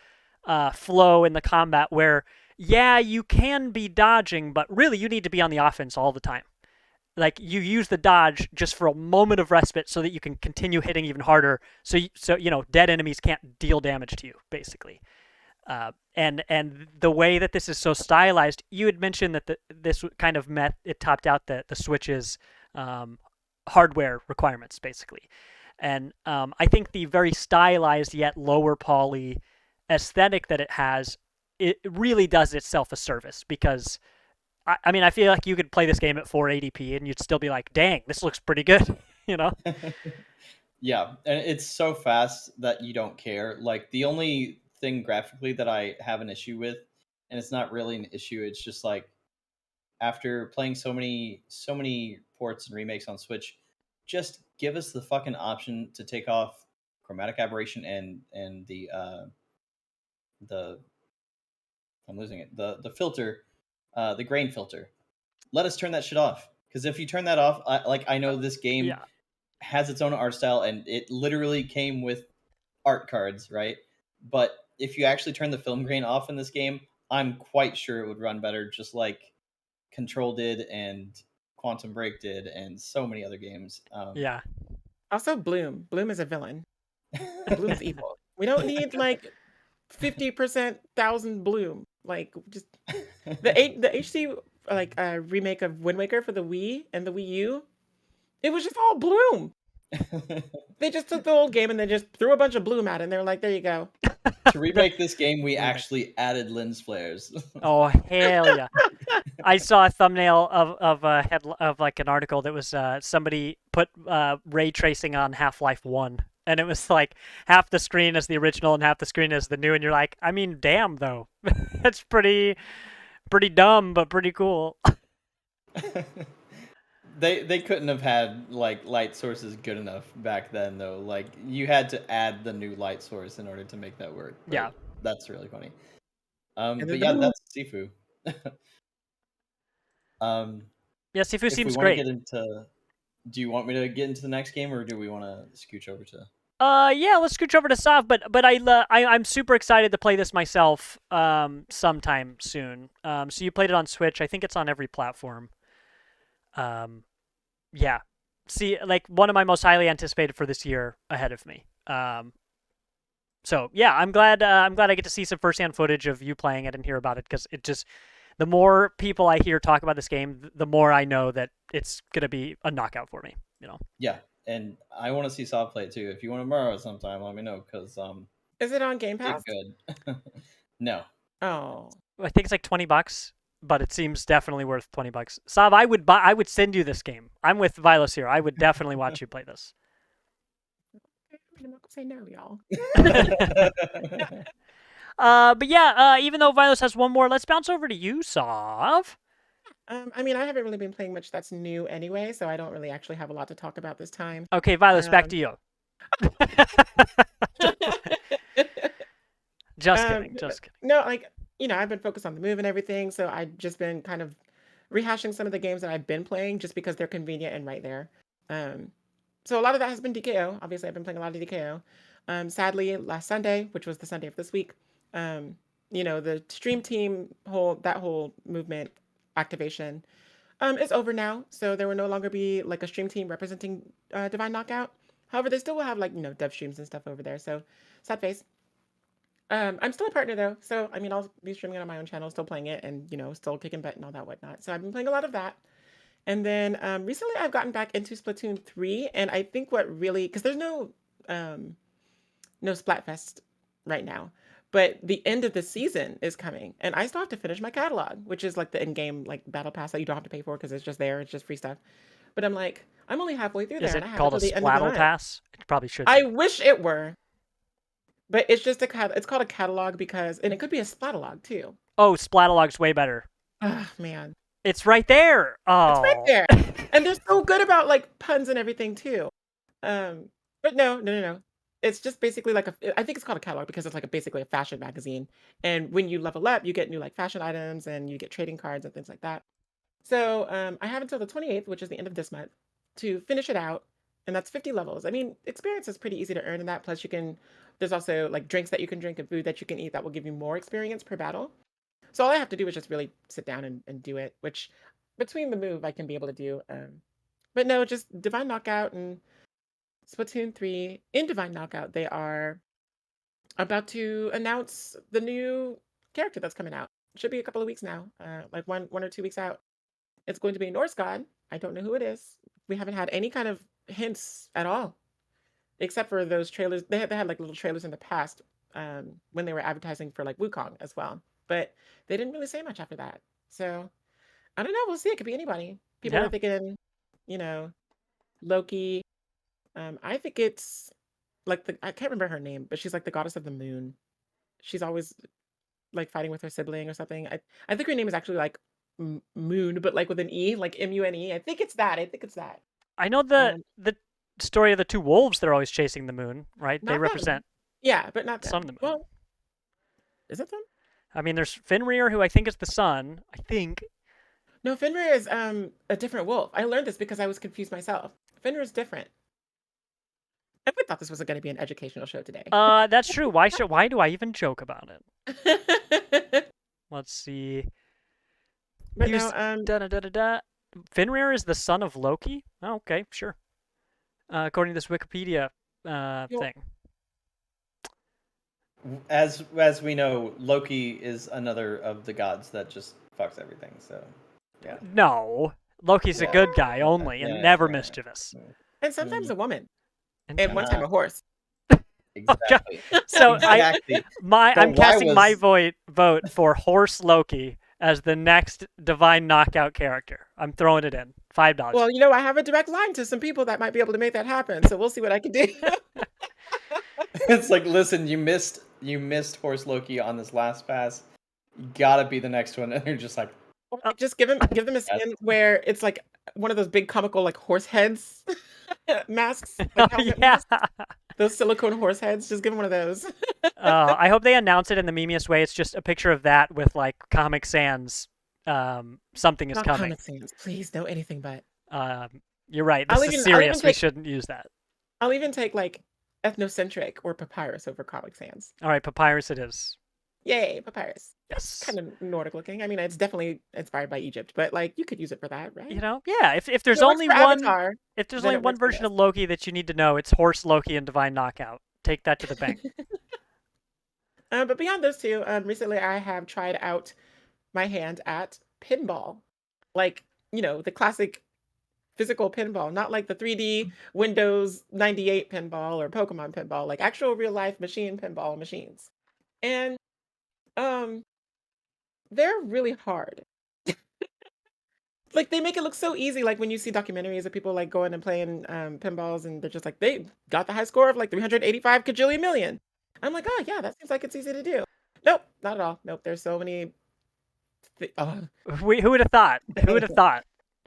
flow in the combat where, yeah, you can be dodging, but really you need to be on the offense all the time. Like you use the dodge just for a moment of respite so that you can continue hitting even harder. So dead enemies can't deal damage to you, basically. And the way that this is so stylized, you had mentioned that this kind of it topped out the Switch's hardware requirements, basically. And I think the very stylized yet lower poly aesthetic that it has, it really does itself a service because, I mean, I feel like you could play this game at 480p and you'd still be like, dang, this looks pretty good, Yeah, and it's so fast that you don't care. Like, the only thing graphically that I have an issue with, and it's not really an issue, it's just like, after playing so many ports and remakes on Switch, just give us the fucking option to take off chromatic aberration and the I'm losing it, the filter, the grain filter. Let us turn that shit off, because if you turn that off, I know this game has its own art style, and it literally came with art cards, right? But if you actually turn the film grain off in this game, I'm quite sure it would run better, just like Control did and Quantum Break did, and so many other games. Yeah. Also, Bloom. Bloom is a villain. Bloom is evil. We don't need like 50% thousand Bloom. Like just the HD like a remake of Wind Waker for the Wii and the Wii U, it was just all bloom. They just took the old game and they just threw a bunch of bloom at it, and they're like, "There you go." To remake this game, we remake. actually added lens flares. Oh hell yeah! I saw a thumbnail of a head of like an article that was somebody put ray tracing on Half-Life 1, and it was like half the screen as the original and half the screen as the new, and you're like, I mean, damn though, that's pretty dumb but pretty cool. They couldn't have had like light sources good enough back then though. Like you had to add the new light source in order to make that work. But Yeah. that's really funny. And But the yeah, bloom. that's Sifu. Yeah, Sifu If we seems want to great. get into, do you want me to get into the next game, or do we want to scooch over to? Yeah, let's scooch over to Sav, but I'm super excited to play this myself sometime soon. So you played it on Switch. I think it's on every platform. Yeah. See, like one of my most highly anticipated for this year ahead of me. So yeah, I'm glad I get to see some firsthand footage of you playing it and hear about it, because it just, the more people I hear talk about this game, the more I know that it's gonna be a knockout for me. You know. Yeah, and I want to see Saw play it too. If you want to borrow it sometime, let me know because Is it on Game it's Pass? good. No. Oh, I think it's like $20, but it seems definitely worth $20. Sav, I would send you this game. I'm with Vilos here. I would definitely watch you play this. I'm not gonna say no, y'all. But yeah, even though Vilos has one more, let's bounce over to you, Sav. I mean, I haven't really been playing much that's new anyway, so I don't really actually have a lot to talk about this time. Okay, Vilos, back to you. Just kidding. Just kidding. No, like, I've been focused on the move and everything, so I've just been kind of rehashing some of the games that I've been playing just because they're convenient and right there. So a lot of that has been DKO. Obviously, I've been playing a lot of DKO. Sadly, last Sunday, which was the Sunday of this week, the stream team whole movement activation is over now. So there will no longer be like a stream team representing Divine Knockout. However, they still will have like dev streams and stuff over there. So sad face. I'm still a partner though, so I mean I'll be streaming it on my own channel, still playing it, and still kicking butt and all that whatnot. So I've been playing a lot of that. And then recently I've gotten back into Splatoon 3, and I think what really, because there's no Splatfest right now, but the end of the season is coming, and I still have to finish my catalog, which is like the in-game like battle pass that you don't have to pay for because it's just there, it's just free stuff. But I'm like, I'm only halfway through Is there, it and I have called a until the end of the Splattle month. Pass? It probably should. I wish it were, but it's just it's called a catalog because, and it could be a Splatolog too. Oh, Splatolog's way better. Oh man, It's right there. Oh, it's right there, and they're so good about like puns and everything too. But no. It's just basically like I think it's called a catalog because it's like basically a fashion magazine. And when you level up, you get new like fashion items and you get trading cards and things like that. So I have until the 28th, which is the end of this month, to finish it out. And that's 50 levels. I mean, experience is pretty easy to earn in that. Plus, there's also like drinks that you can drink and food that you can eat that will give you more experience per battle. So all I have to do is just really sit down and do it, which between the move I can be able to do. But no, just Divine Knockout and Splatoon 3. In Divine Knockout, they are about to announce the new character that's coming out. It should be a couple of weeks now, like one or 2 weeks out. It's going to be a Norse god. I don't know who it is. We haven't had any kind of hints at all, except for those trailers. They had like little trailers in the past when they were advertising for like Wukong as well, but they didn't really say much after that. So I don't know. We'll see. It could be anybody. People yeah. are thinking, Loki. I think it's like I can't remember her name, but she's like the goddess of the moon. She's always like fighting with her sibling or something. I think her name is actually like Moon, but like with an E, like Mune. I think it's that. I know the story of the two wolves. They're always chasing the moon, right? They Not them. represent Yeah, but not them. sun of the moon. Well, is it them? I mean, there's Fenrir, who I think is the sun. I think. No, Fenrir is a different wolf. I learned this because I was confused myself. Fenrir is different. I thought this was going to be an educational show today. That's true. Why do I even joke about it? Let's see. But He was, Fenrir is the son of Loki. Oh, okay, sure. According to this Wikipedia thing. As we know, Loki is another of the gods that just fucks everything. So Yeah. No, Loki's a good guy only and never mischievous. And sometimes a woman. And And one time a horse. Exactly. So Exactly. I'm But why casting my was- vote for Horse Loki as the next Divine Knockout character. I'm throwing it in. $5. Well, I have a direct line to some people that might be able to make that happen. So we'll see what I can do. It's like, listen, you missed Horse Loki on this last pass. You gotta be the next one, and you're just like, Or like, just give them a skin where it's like one of those big comical like horse heads masks, like helmet masks. Those silicone horse heads. Just give them one of those. I hope they announce it in the memeiest way. It's just a picture of that with like Comic Sans. Something is Not coming. Comic Sans, please. No, anything but. You're right. I'll This even- is I'll even serious. We take- shouldn't use that. I'll even take like ethnocentric or papyrus over Comic Sans. All right, Papyrus it is. Yay, papyrus. Yes. Kind of Nordic looking. I mean, it's definitely inspired by Egypt, but like you could use it for that, right? Yeah. If there's It works only for one, Avatar, if there's then only it one works for version this. of Loki that you need to know, it's Horse Loki and Divine Knockout. Take that to the bank. But beyond those two, recently I have tried out my hand at pinball, like the classic physical pinball, not like the 3D Windows 98 pinball or Pokemon pinball, like actual real life machine pinball machines. And um they're really hard. Like they make it look so easy, like when you see documentaries of people like going and playing pinballs and they're just like they got the high score of like 385 kajillion million. I'm like, oh yeah, that seems like it's easy to do. Nope, not at all. Nope, there's so many Who would have thought? Who would have thought?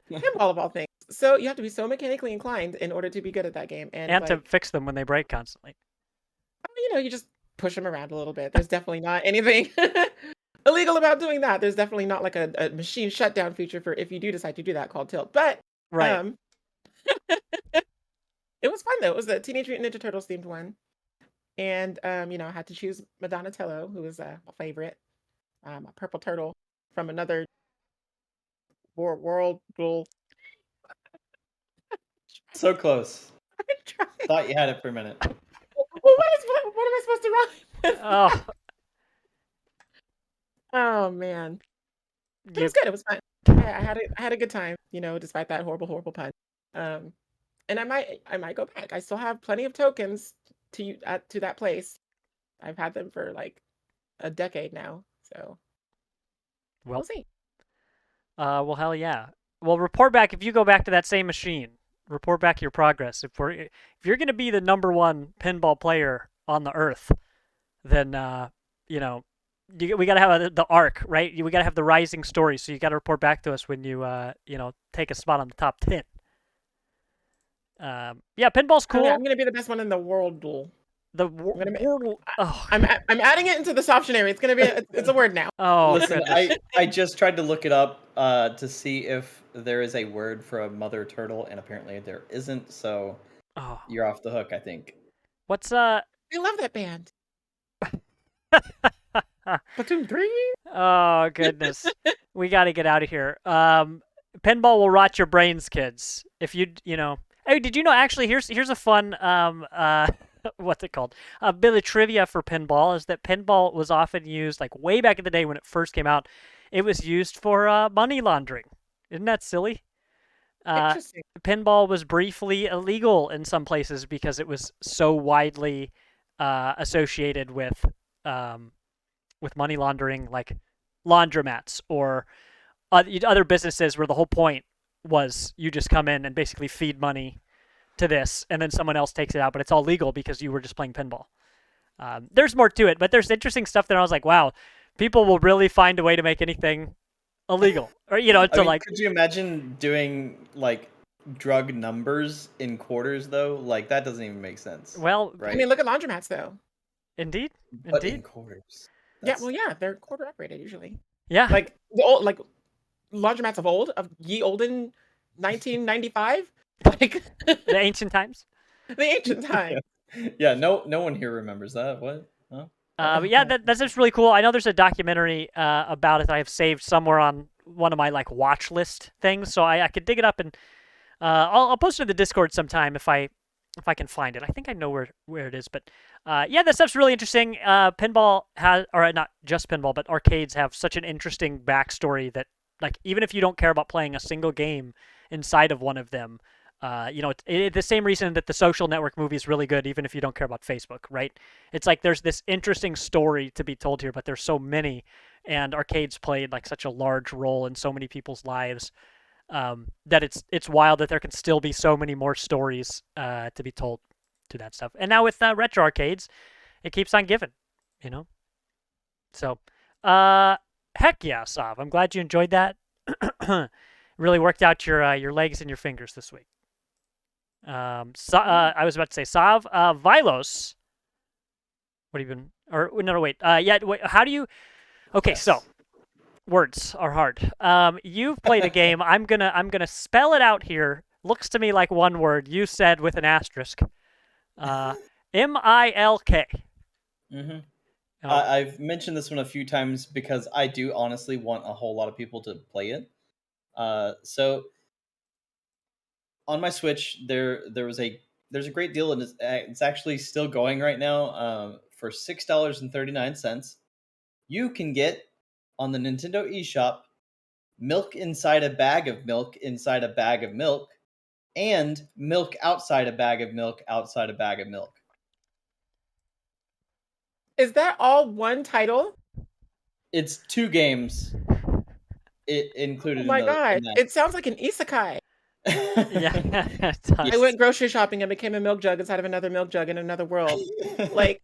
pinball of all things. So you have to be so mechanically inclined in order to be good at that game. And And to like, fix them when they break constantly. you just push them around a little bit. There's definitely not anything illegal about doing that. There's definitely not like a machine shutdown feature for if you do decide to do that called tilt. But Right. it was fun though. It was the Teenage Mutant Ninja Turtles themed one. And I had to choose Madonatello, who was my favorite, a purple turtle from another world. so close. Try. Thought you had it for a minute. Well, what am I supposed to rhyme with? Oh, Oh man, it you, was good. It was fun. I had a good time. Despite that horrible pun. Um, and I might go back. I still have plenty of tokens to that place. I've had them for like a decade now, so well, we'll see. well, hell yeah. Well, report back if you go back to that same machine. Report back your progress. If you're gonna be the number one pinball player on the earth, then we gotta have the arc, right? We gotta have the rising story. So you gotta report back to us when you take a spot on the top 10. Yeah, pinball's cool. I'm gonna be the best one in the world duel. I'm adding it into this optionary. It's gonna be it's a word now. Oh, Listen, goodness. I just tried to look it up to see if there is a word for a mother turtle, and apparently there isn't. So Oh. you're off the hook, I think. What's I love that band. Platoon 3? Oh goodness, we got to get out of here. Pinball will rot your brains, kids. If hey, did you know? Actually, here's a fun what's it called? A bit of trivia for pinball is that pinball was often used like way back in the day when it first came out. It was used for money laundering. Isn't that silly? Interesting. Pinball was briefly illegal in some places because it was so widely associated with money laundering, like laundromats or other businesses where the whole point was you just come in and basically feed money to this, and then someone else takes it out, but it's all legal because you were just playing pinball. There's more to it, but there's interesting stuff there. I was like, wow, people will really find a way to make anything illegal, or could you imagine doing like drug numbers in quarters though? Like that doesn't even make sense. Well, right? I mean, look at laundromats though. Indeed. But in quarters. Yeah, they're quarter operated usually. Yeah. Like the old laundromats of ye olden 1995, like the ancient times. The ancient times. Yeah, no one here remembers that. What? Huh? But yeah, that's just really cool. I know there's a documentary about it I have saved somewhere on one of my like watch list things, so I could dig it up and I'll post it in the Discord sometime if I can find it. I think I know where it is, but yeah, that stuff's really interesting. Pinball has, or not just pinball, but arcades have such an interesting backstory that like even if you don't care about playing a single game inside of one of them, the same reason that the Social Network movie is really good, even if you don't care about Facebook, right? It's like there's this interesting story to be told here, but there's so many, and arcades played like such a large role in so many people's lives that it's wild that there can still be so many more stories to be told to that stuff. And now with retro arcades, it keeps on giving, you know. So, heck yeah, Sav. I'm glad you enjoyed that. Really worked out your legs and your fingers this week. I was about to say Sav. Vilos. What have you been? Or no, wait. Yeah. Wait, how do you? Okay, Yes. so words are hard. You've played a game. I'm gonna spell it out here. Looks to me like one word. You said with an asterisk. Milk. Mm-hmm. Oh, I've mentioned this one a few times because I do honestly want a whole lot of people to play it. So on my Switch, there's a great deal, and it's actually still going right now. For $6.39, you can get on the Nintendo eShop milk inside a bag of milk inside a bag of milk, and milk outside a bag of milk outside a bag of milk. Is that all one title? It's 2 games Oh included my god. in that. It sounds like an isekai. yeah, it I does. went grocery shopping and became a milk jug inside of another milk jug in another world. Like,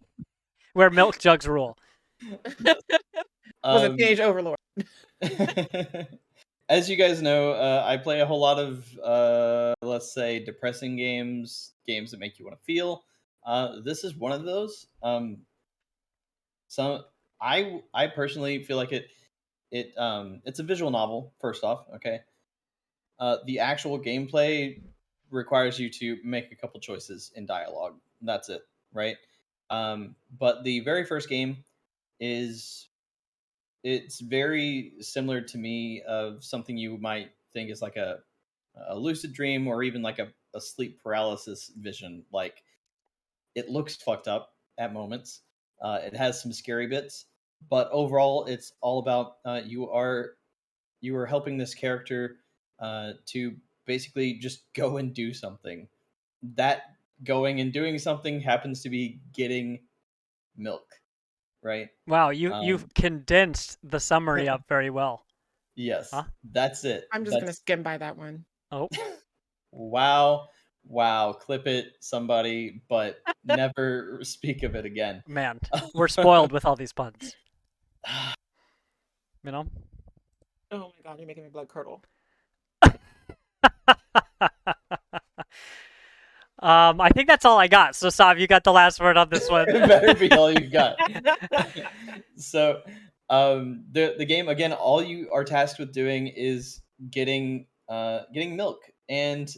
Where milk jugs rule. was a um, teenage overlord. as you guys know, I play a whole lot of let's say depressing games that make you want to feel. This is one of those. Some I personally feel like it's a visual novel. First off, okay. The actual gameplay requires you to make a couple choices in dialogue. That's it, right? But the very first game is it's very similar to me of something you might think is like a lucid dream or even like a sleep paralysis vision. Like it looks fucked up at moments. It has some scary bits, but overall, it's all about you are helping this character to basically just go and do something. That going and doing something happens to be getting milk, right? Wow, you've Um, condensed the summary up very well. yes, Huh? that's it. I'm just gonna That's skim by that one. Oh, wow, wow. Clip it, somebody, but never speak of it again. man. We're spoiled with all these puns. You know? Oh my god, you're making my blood curdle. I think that's all I got. So, Sav, you got the last word on this one. It better be all you got. So, the game again, all you are tasked with doing is getting milk, and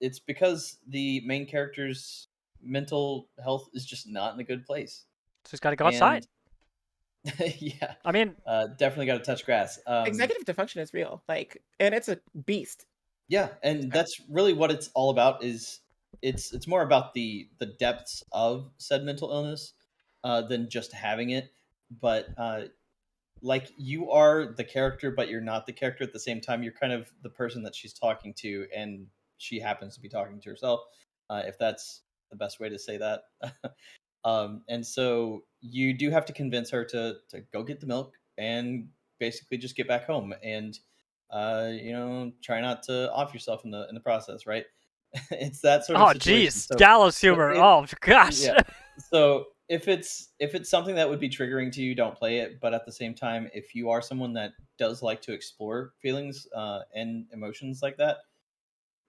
it's because the main character's mental health is just not in a good place, So he's got to go outside. and yeah, I mean, definitely got to touch grass. Executive dysfunction is real. Like, and it's a beast. Yeah, and that's really what it's all about. Is it's more about the depths of said mental illness than just having it. But like you are the character, but you're not the character at the same time. You're kind of the person that she's talking to, and she happens to be talking to herself. If that's the best way to say that. And so you do have to convince her to go get the milk and basically just get back home and try not to off yourself in the process, right? It's that sort of oh, situation. geez, gallows humor. It, Oh, gosh. yeah. So if it's something that would be triggering to you, don't play it. But at the same time, if you are someone that does like to explore feelings and emotions like that,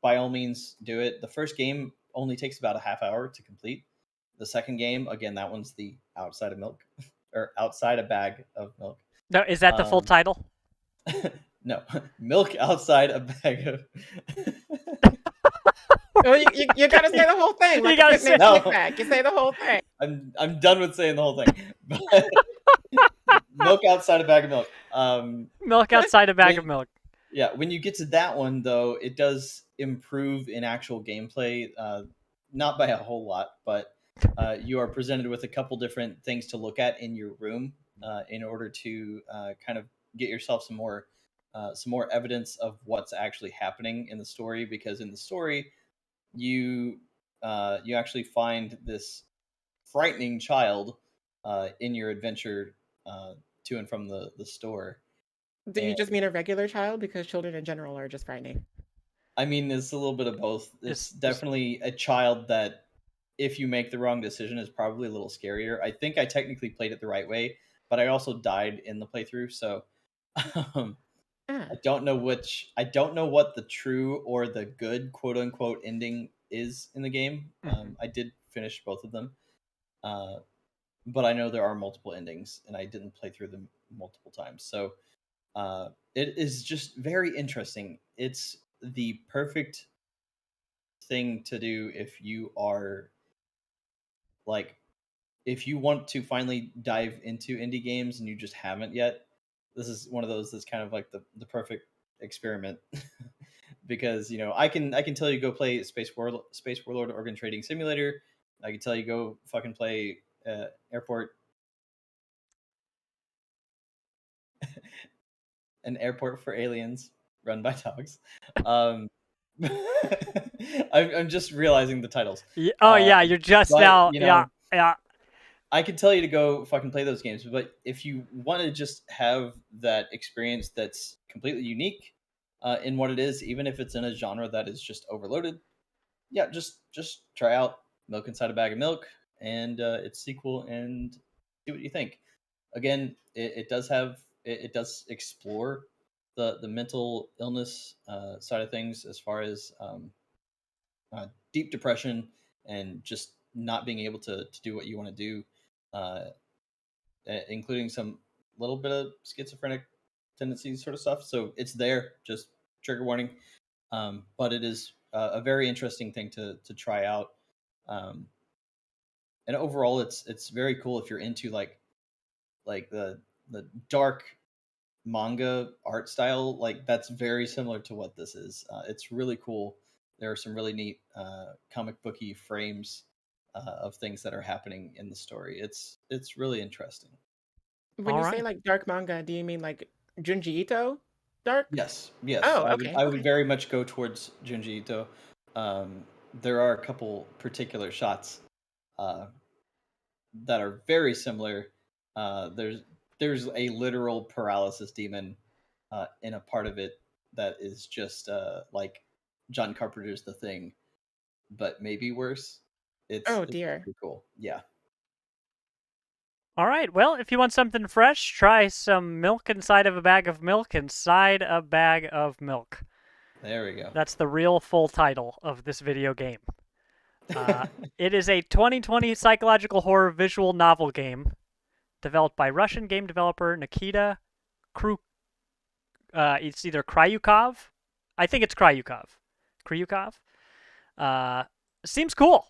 by all means do it. The first game only takes about a half hour to complete. The second game, again, that one's the outside of milk or outside a bag of milk. No, is that the full Um, title? no, milk outside a bag of. Oh, you gotta say the whole thing. Like You gotta a say- picnic No. kickback. You say the whole thing. I'm done with saying the whole thing. But milk outside a bag of milk. Milk outside a bag of When- milk. Yeah, when you get to that one though, it does improve in actual gameplay. Not by a whole lot, but you are presented with a couple different things to look at in your room in order to kind of get yourself some more some more evidence of what's actually happening in the story, because in the story you you actually find this frightening child in your adventure to and from the store. Do you And just mean a regular child? Because children in general are just frightening. I mean, it's a little bit of both. It's Is definitely a child that, if you make the wrong decision, is probably a little scarier. I think I technically played it the right way, but I also died in the playthrough, so um, Ah, I don't know what the true or the good quote unquote ending is in the game. Mhm. I did finish both of them, uh, but I know there are multiple endings, and I didn't play through them multiple times. So it is just very interesting. It's the perfect thing to do if you are like, if you want to finally dive into indie games and you just haven't yet. This is one of those that's kind of like the perfect experiment. Because I can tell you go play Space Warlord Organ Trading Simulator. I can tell you go fucking play airport an airport for aliens run by dogs. um I'm just realizing the titles. Oh uh yeah, you're just but now. Yeah, yeah. I could tell you to go fucking play those games, but if you want to just have that experience that's completely unique in what it is, even if it's in a genre that is just overloaded, yeah, just try out Milk Inside a Bag of Milk and its sequel and see what you think. Again, it does explore the mental illness side of things, as far as deep depression and just not being able to do what you want to do, uh, including some little bit of schizophrenic tendencies sort of stuff. So it's there, just trigger warning. But it is a very interesting thing to try out. Um, and overall, it's very cool if you're into like the dark manga art style. Like, that's very similar to what this is. It's really cool. There are some really neat comic booky frames of things that are happening in the story. It's really interesting. when All you say right. like dark manga, do you mean like Junji Ito dark? Yes, yes, Oh, okay, I would okay. very much go towards Junji Ito. Um, there are a couple particular shots uh, that are very similar. There's a literal paralysis demon in a part of it that is just like John Carpenter's The Thing, but maybe worse. Oh It's dear. pretty cool. Yeah, All right. Well, if you want something fresh, try some milk inside of a bag of milk inside a bag of milk. there we go. That's the real full title of this video game. Uh, it is a 2020 psychological horror visual novel game developed by Russian game developer Nikita Kruk. It's either Kryukov. I think it's Kryukov. Kryukov. Uh, Seems cool.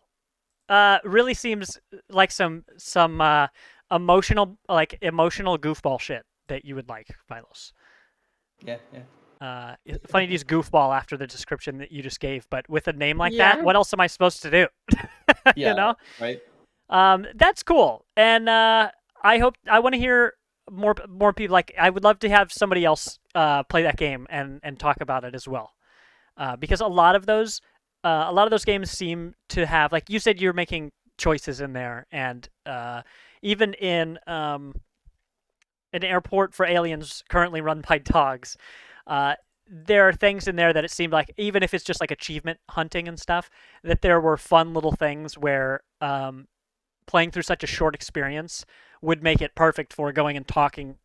Really seems like some emotional goofball shit that you would like, Vilos. Yeah, yeah, Funny to use goofball after the description that you just gave, but with a name like that, Yeah. what else am I supposed to do? you yeah. know, Right. that's cool, and I want to hear more people. Like, I would love to have somebody else play that game and talk about it as well, because a lot of those games seem to have, like you said, you're making choices in there, and even in an airport for aliens currently run by dogs. Uh, there are things in there that it seemed like, even if it's just like achievement hunting and stuff, that there were fun little things where playing through such a short experience would make it perfect for going and talking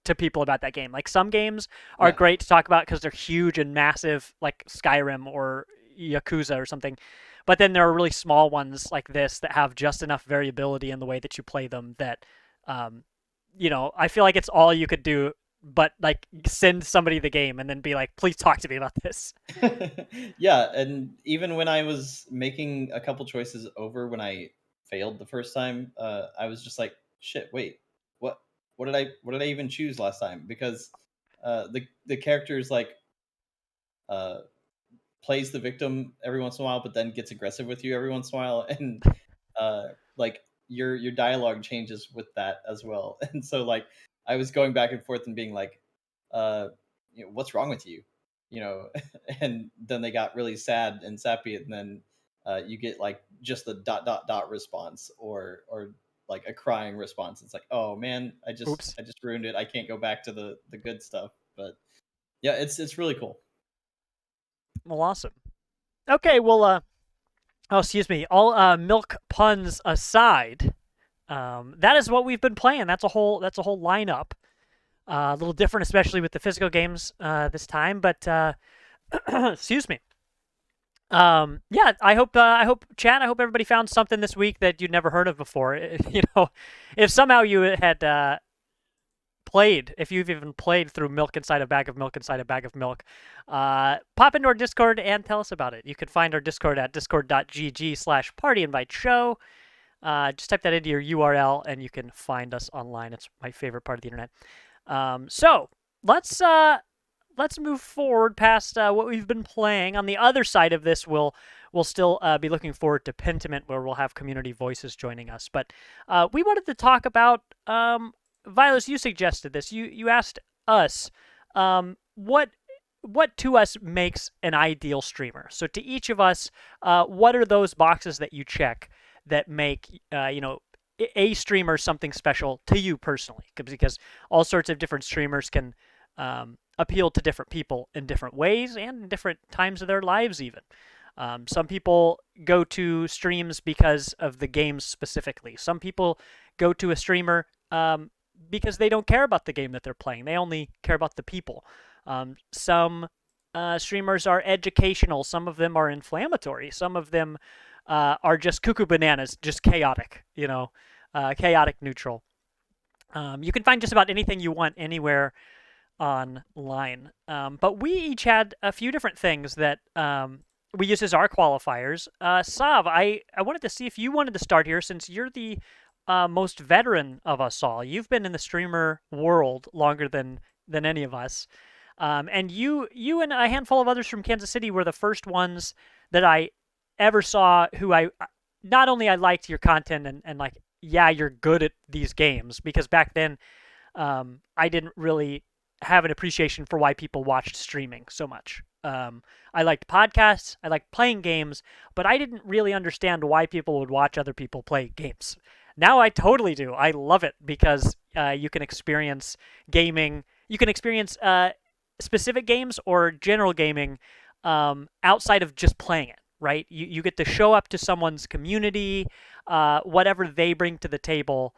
to people about that game. Like, some games are Yeah. great to talk about because they're huge and massive, like Skyrim or Yakuza or something. But then there are really small ones like this that have just enough variability in the way that you play them that, um, I feel like it's all you could do, but like send somebody the game and then be like, please talk to me about this. Yeah, and even when I was making a couple choices over when I failed the first time, I was just like, "Shit, wait, what? What did I even choose last time?" Because the character is like uh, plays the victim every once in a while, but then gets aggressive with you every once in a while, and like your dialogue changes with that as well. And so, like, I was going back and forth and being like, uh, what's wrong with you, and then they got really sad and sappy, and then you get like just the dot dot dot response, or like a crying response. It's like, oh man, Oops. I just ruined it. I can't go back to the good stuff. But yeah, it's really cool. Well, awesome. Okay, well, oh, excuse me. All milk puns aside, that is what we've been playing. That's a whole lineup. A little different, especially with the physical games this time. But excuse me. Yeah, I hope chat. I hope everybody found something this week that you'd never heard of before. If somehow you had played, if you've even played through milk inside a bag of milk inside a bag of milk, pop into our Discord and tell us about it. You can find our Discord at discord.gg/partyinviteshow. Just type that into your URL and you can find us online. It's my favorite part of the internet. So let's move forward past what we've been playing. On the other side of this, we'll still be looking forward to Pentiment, where we'll have community voices joining us. But we wanted to talk about Vilos. You suggested this. You asked us what to us makes an ideal streamer. So to each of us, what are those boxes that you check that make a streamer something special to you personally? Because all sorts of different streamers can appeal to different people in different ways and in different times of their lives even. Some people go to streams because of the games specifically. Some people go to a streamer because they don't care about the game that they're playing. They only care about the people. Some streamers are educational. Some of them are inflammatory. Some of them are just cuckoo bananas, just chaotic, chaotic neutral. You can find just about anything you want anywhere online. But we each had a few different things that we use as our qualifiers. Sav, I wanted to see if you wanted to start here since you're the most veteran of us all. You've been in the streamer world longer than any of us. And you and a handful of others from Kansas City were the first ones that I ever saw who I not only I liked your content and like, yeah, you're good at these games, because back then I didn't really have an appreciation for why people watched streaming so much. I liked podcasts, I liked playing games, but I didn't really understand why people would watch other people play games. Now I totally do. I love it because you can experience gaming. You can experience specific games or general gaming outside of just playing it, right? You get to show up to someone's community, whatever they bring to the table.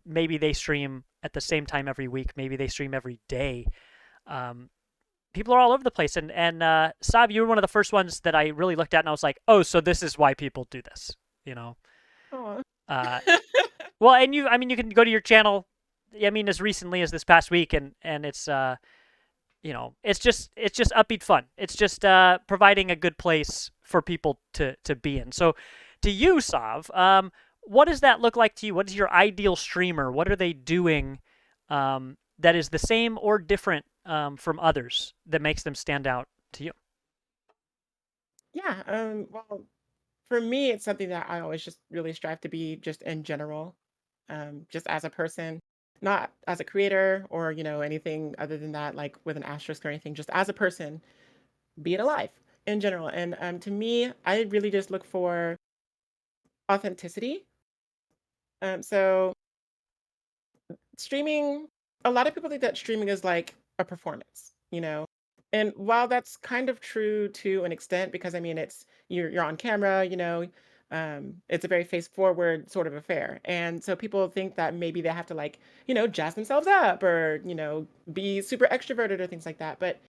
Maybe they stream at the same time every week. Maybe they stream every day. People are all over the place. And Sav, you were one of the first ones that I really looked at, and I was like, oh, so this is why people do this, Aw. Well, and you can go to your channel. I mean, as recently as this past week, and it's it's just upbeat fun. It's just providing a good place for people to be in. So, to you, Sav, what does that look like to you? What is your ideal streamer? What are they doing that is the same or different from others that makes them stand out to you? Yeah, well, for me, it's something that I always just really strive to be just in general, just as a person, not as a creator or, anything other than that, like with an asterisk or anything, just as a person, being alive in general. And to me, I really just look for authenticity. So streaming, a lot of people think that streaming is like a performance. And while that's kind of true to an extent, because I mean it's you're on camera, it's a very face forward sort of affair. And so people think that maybe they have to like, jazz themselves up or, be super extroverted or things like that. But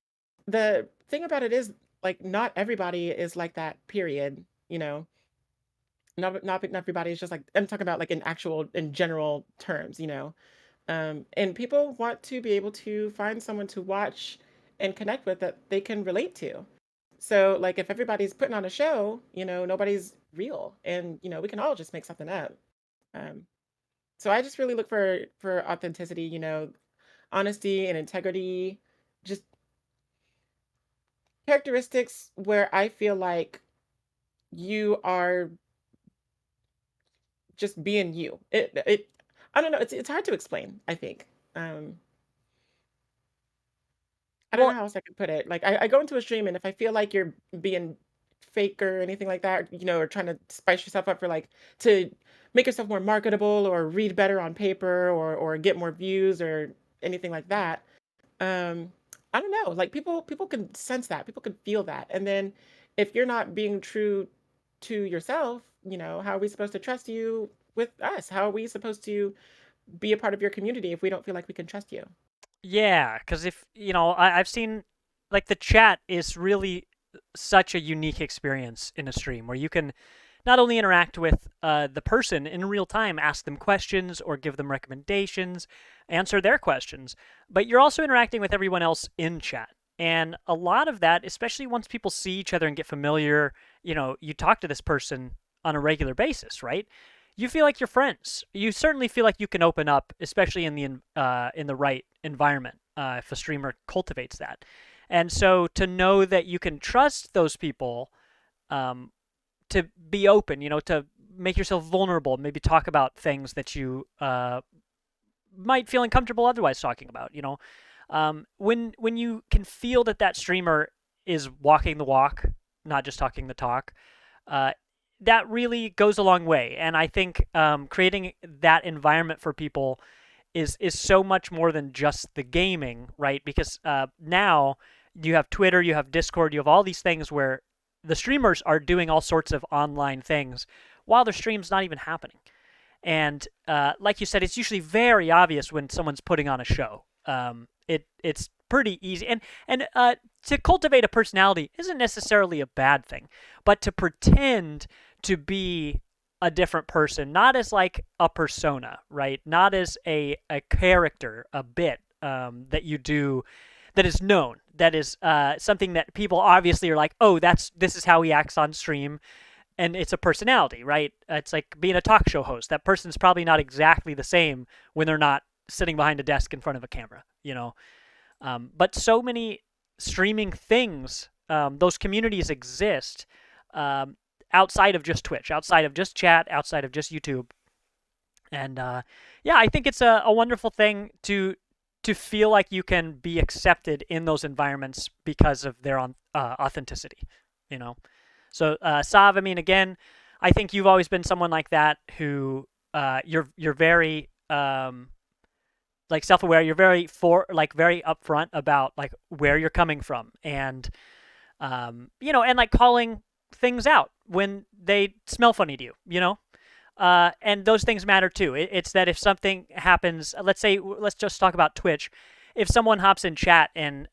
the thing about it is like not everybody is like that, period. Not everybody is just like I'm talking about like in general terms. And people want to be able to find someone to watch and connect with that they can relate to. So, like, if everybody's putting on a show, nobody's real, and we can all just make something up. Um, so, I just really look for authenticity, honesty and integrity, just characteristics where I feel like you are just being you. I don't know. It's hard to explain. I think. Um, I don't know Well, how else I could put it. Like I go into a stream and if I feel like you're being fake or anything like that, or trying to spice yourself up for like to make yourself more marketable or read better on paper or get more views or anything like that. Um, I don't know. Like people can sense that. People can feel that. And then if you're not being true to yourself, how are we supposed to trust you with us? How are we supposed to be a part of your community if we don't feel like we can trust you? yeah, because if I've seen like the chat is really such a unique experience in a stream where you can not only interact with the person in real time, ask them questions or give them recommendations, answer their questions, but you're also interacting with everyone else in chat. And a lot of that, especially once people see each other and get familiar, you talk to this person on a regular basis, right? You feel like you're friends. You certainly feel like you can open up, especially in the right environment, if a streamer cultivates that. And so to know that you can trust those people, um, to be open, to make yourself vulnerable, maybe talk about things that you might feel uncomfortable otherwise talking about. When you can feel that that streamer is walking the walk, not just talking the talk, uh, that really goes a long way. And I think creating that environment for people is so much more than just the gaming, right? Because now you have Twitter, you have Discord, you have all these things where the streamers are doing all sorts of online things while their stream's not even happening. And like you said, it's usually very obvious when someone's putting on a show. It's pretty easy, and to cultivate a personality isn't necessarily a bad thing, but to pretend to be a different person, not as like a persona, right? Not as a character, a bit that you do that is known, that is something that people obviously are like, oh, this is how he acts on stream, and it's a personality, right? It's like being a talk show host. That person's probably not exactly the same when they're not sitting behind a desk in front of a camera. But so many streaming things, those communities exist outside of just Twitch, outside of just chat, outside of just YouTube. And yeah, I think it's a wonderful thing to feel like you can be accepted in those environments because of their authenticity. You know, so Sav, I mean, again, I think you've always been someone like that who you're very like self-aware. You're very upfront about like where you're coming from, and and like calling things out when they smell funny to you. And those things matter too. It's that if something happens, let's just talk about Twitch. If someone hops in chat and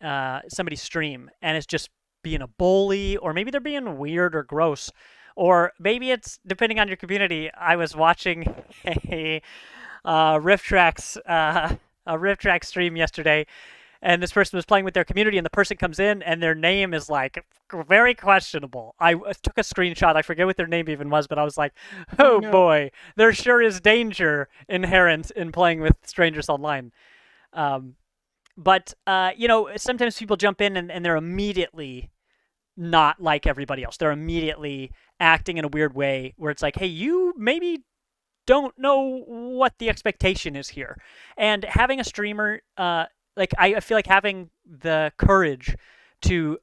somebody's stream and is just being a bully, or maybe they're being weird or gross, or maybe it's depending on your community. I was watching a Rift Tracks a Rift Track stream yesterday, and this person was playing with their community, and the person comes in and their name is like very questionable. I took a screenshot. I forget what their name even was, but I was like, Oh oh no. boy, there sure is danger inherent in playing with strangers online. Um, but sometimes people jump in and they're immediately not like everybody else. They're immediately acting in a weird way where it's like, hey, you maybe don't know what the expectation is here. And having a streamer, like I feel like having the courage to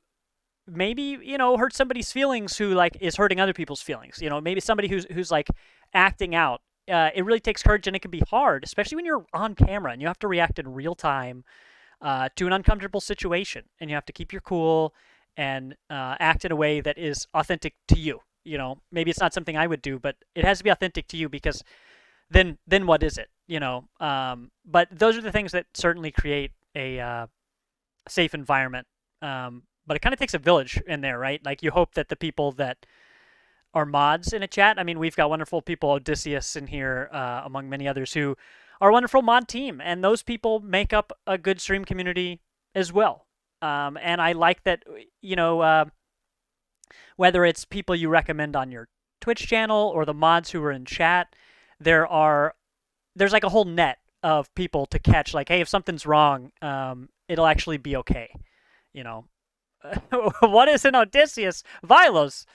maybe hurt somebody's feelings who like is hurting other people's feelings. Maybe somebody who's like acting out. It really takes courage, and it can be hard, especially when you're on camera and you have to react in real time to an uncomfortable situation, and you have to keep your cool and act in a way that is authentic to you. Maybe it's not something I would do, but it has to be authentic to you, because then what is it? But those are the things that certainly create a safe environment. But it kind of takes a village in there, right? Like you hope that the people that are mods in a chat. I mean, we've got wonderful people, Odysseus in here, among many others, who are a wonderful mod team, and those people make up a good stream community as well. And I like that, whether it's people you recommend on your Twitch channel or the mods who are in chat, there's like a whole net of people to catch. Like, hey, if something's wrong, it'll actually be okay. You know, what is an Odysseus? Vilos.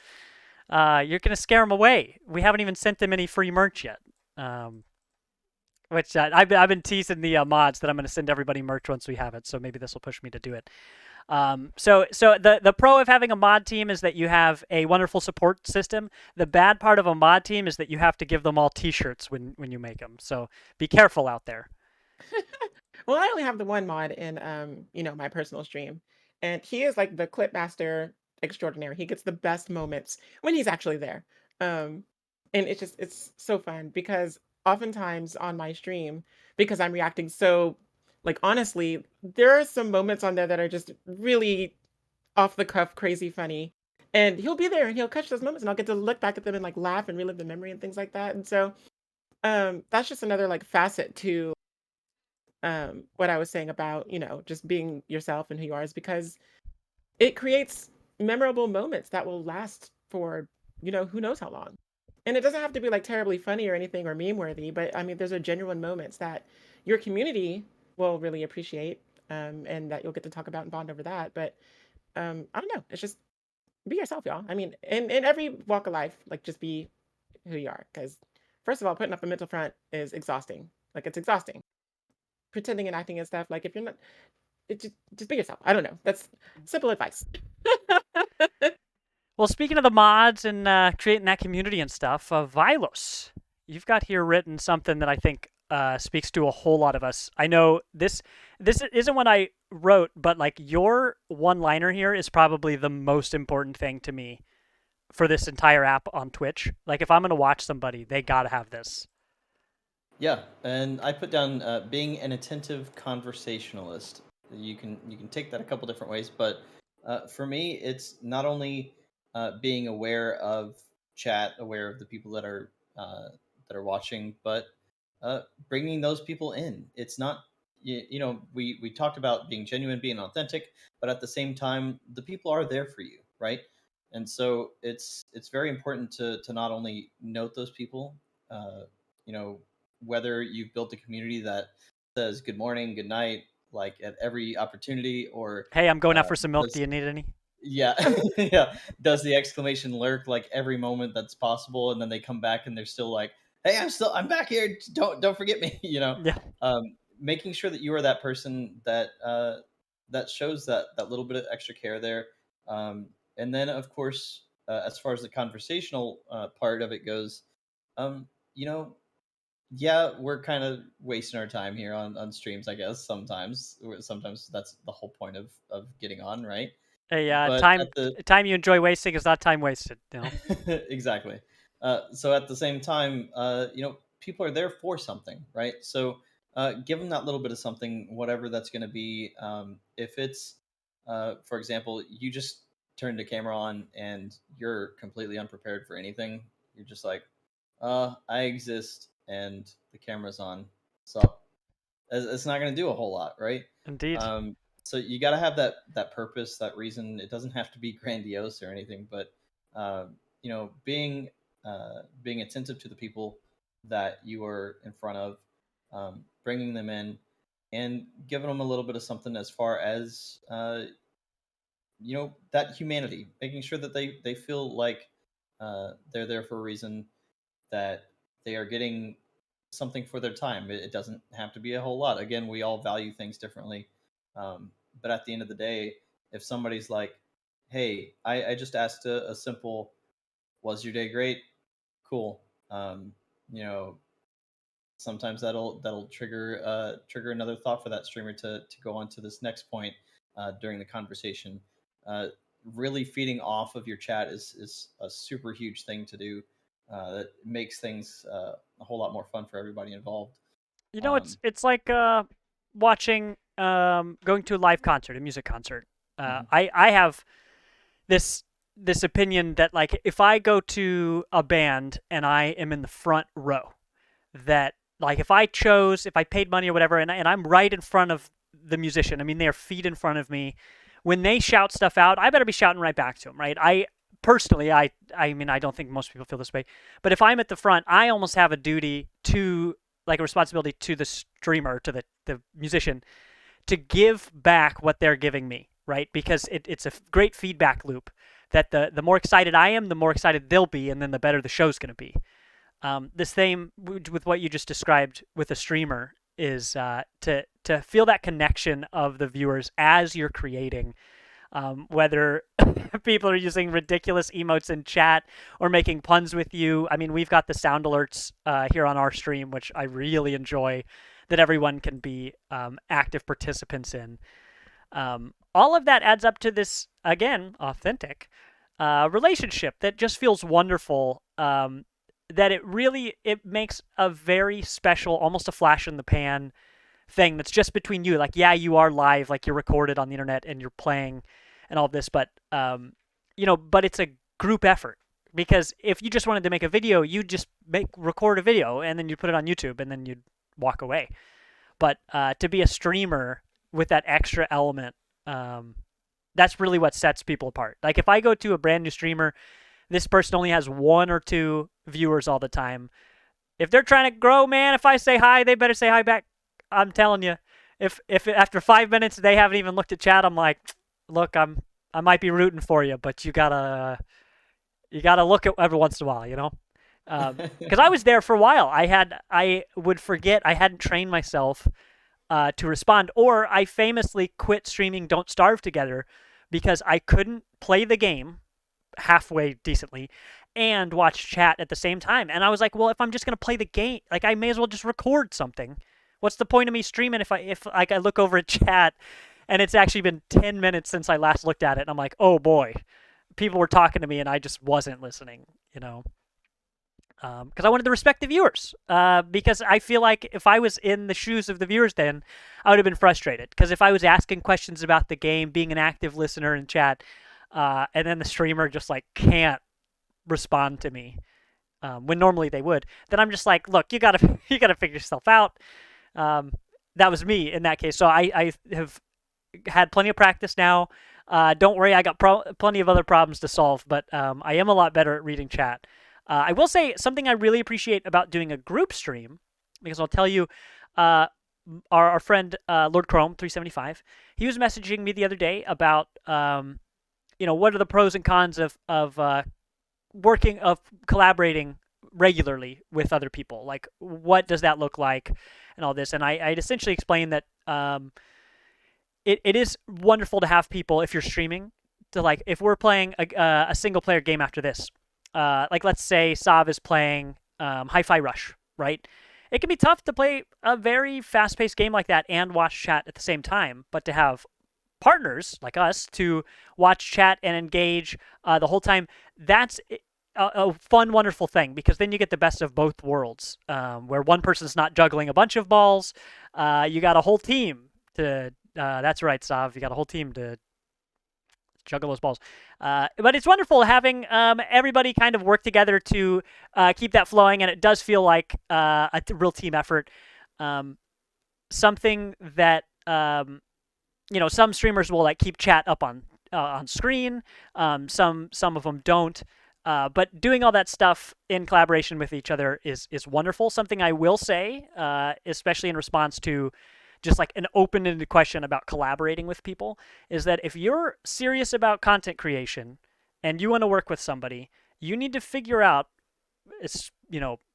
You're gonna scare him away. We haven't even sent him any free merch yet. Which I've been teasing the mods that I'm going to send everybody merch once we have it. So maybe this will push me to do it. So the pro of having a mod team is that you have a wonderful support system. The bad part of a mod team is that you have to give them all T-shirts when you make them. So be careful out there. Well, I only have the one mod in my personal stream. And he is like the clip master extraordinaire. He gets the best moments when he's actually there. Um and it's so fun because oftentimes on my stream, because I'm reacting so like honestly, there are some moments on there that are just really off the cuff, crazy funny. And he'll be there and he'll catch those moments and I'll get to look back at them and like laugh and relive the memory and things like that. And so that's just another like facet to what I was saying about, just being yourself and who you are is because it creates memorable moments that will last for, who knows how long. And it doesn't have to be like terribly funny or anything or meme worthy, but I mean, there's a genuine moments that your community will really appreciate and that you'll get to talk about and bond over that. But I don't know. It's just be yourself, y'all. I mean, in every walk of life, like just be who you are. Because first of all, putting up a mental front is exhausting. Like it's exhausting. Pretending and acting and stuff. Like if you're not, just be yourself. I don't know. That's simple advice. Well, speaking of the mods and creating that community and stuff, Vilos, you've got here written something that I think speaks to a whole lot of us. I know this isn't what I wrote, but like your one-liner here is probably the most important thing to me for this entire app on Twitch. Like if I'm gonna watch somebody, they gotta have this. Yeah, and I put down being an attentive conversationalist. You can take that a couple different ways, but for me, it's not only being aware of chat, aware of the people that are watching, but bringing those people in. It's not we talked about being genuine, being authentic, but at the same time, the people are there for you, right? And so it's very important to not only note those people, uh, you know whether you've built a community that says good morning, good night, like at every opportunity, or Hey, I'm going out uh, for some milk. Do does you need any? yeah, yeah, does the exclamation lurk like every moment that's possible, and then they come back and they're still like, "Hey, I'm back here. Don't forget me." Yeah. Making sure that you are that person that shows that little bit of extra care there, and then of course, as far as the conversational part of it goes, um, you know, yeah, we're kind of wasting our time here on streams, I guess. Sometimes that's the whole point of getting on, right? Hey, But time at the time you enjoy wasting is not time wasted. You know. exactly. So at the same time, people are there for something, right? So give them that little bit of something, whatever that's going to be. If it's, for example, you just turned the camera on and you're completely unprepared for anything, you're just like, I exist and the camera's on. So it's not going to do a whole lot, right? Indeed. Um, so you got to have that purpose, that reason. It doesn't have to be grandiose or anything, but being attentive to the people that you are in front of, bringing them in, and giving them a little bit of something as far as that humanity, making sure that they feel like they're there for a reason, that they are getting something for their time. It doesn't have to be a whole lot. Again, we all value things differently. But at the end of the day, if somebody's like, hey, I just asked a simple, was your day great? Cool. You know, Sometimes that'll trigger another thought for that streamer to go on to this next point during the conversation. Uh, Really feeding off of your chat is a super huge thing to do. That makes things a whole lot more fun for everybody involved. You know, Um, it's like watching going to a live concert, a music concert. mhm. I have this opinion that like if I go to a band and I am in the front row, that like if I paid money or whatever and I'm right in front of the musician, I mean they're feet in front of me, when they shout stuff out, I better be shouting right back to them, right? I personally, I mean I don't think most people feel this way, but if I'm at the front, I almost have a duty to like a responsibility to the streamer, to the musician, to give back what they're giving me, right? Because it's a great feedback loop that the more excited I am, the more excited they'll be, and then the better the show's going to be. the same with what you just described with a streamer is to feel that connection of the viewers as you're creating, whether people are using ridiculous emotes in chat or making puns with you. I mean, we've got the sound alerts here on our stream, which I really enjoy, that everyone can be active participants in. All of that adds up to this, again, authentic relationship that just feels wonderful. That it makes a very special, almost a flash in the pan thing that's just between you. Like, yeah, you are live, like you're recorded on the internet and you're playing and all of this, but but it's a group effort. Because if you just wanted to make a video, you just record a video and then you put it on YouTube and then you'd walk away. But to be a streamer with that extra element, that's really what sets people apart. Like, if I go to a brand new streamer, this person only has 1 or 2 viewers all the time. If they're trying to grow, man, if I say hi, they better say hi back. I'm telling you, if after 5 minutes they haven't even looked at chat, I'm like, look, I might be rooting for you, but you gotta look at every once in a while, you know. Because I was there for a while. I would forget I hadn't trained myself to respond, or I famously quit streaming Don't Starve together because I couldn't play the game halfway decently and watch chat at the same time. And I was like, well, if I'm just gonna play the game, like, I may as well just record something. What's the point of me streaming if I look over at chat and it's actually been 10 minutes since I last looked at it, and I'm like, oh boy, people were talking to me and I just wasn't listening, you know. Because I wanted to respect the viewers. Because I feel like if I was in the shoes of the viewers, then I would have been frustrated. Because if I was asking questions about the game, being an active listener in chat, and then the streamer just like can't respond to me when normally they would, then I'm just like, look, you gotta figure yourself out. That was me in that case. So I have had plenty of practice now. Don't worry, I got plenty of other problems to solve, but I am a lot better at reading chat. I will say something I really appreciate about doing a group stream, because I'll tell you, our friend Lord Chrome 375, he was messaging me the other day about what are the pros and cons of collaborating regularly with other people. Like, what does that look like, and all this. And I'd essentially explained that it is wonderful to have people, if you're streaming, to, like, if we're playing a single player game after this. Like, let's say Sav is playing Hi-Fi Rush, right? It can be tough to play a very fast-paced game like that and watch chat at the same time, but to have partners like us to watch chat and engage the whole time, that's a fun, wonderful thing, because then you get the best of both worlds, where one person's not juggling a bunch of balls. You got a whole team to... that's right, Sav. You got a whole team to juggle those balls. But it's wonderful having everybody kind of work together to keep that flowing, and it does feel like a real team effort. Something that some streamers will, like, keep chat up on screen. Some of them don't. But doing all that stuff in collaboration with each other is wonderful. Something I will say, especially in response to just like an open-ended question about collaborating with people, is that if you're serious about content creation and you want to work with somebody, you need to figure out,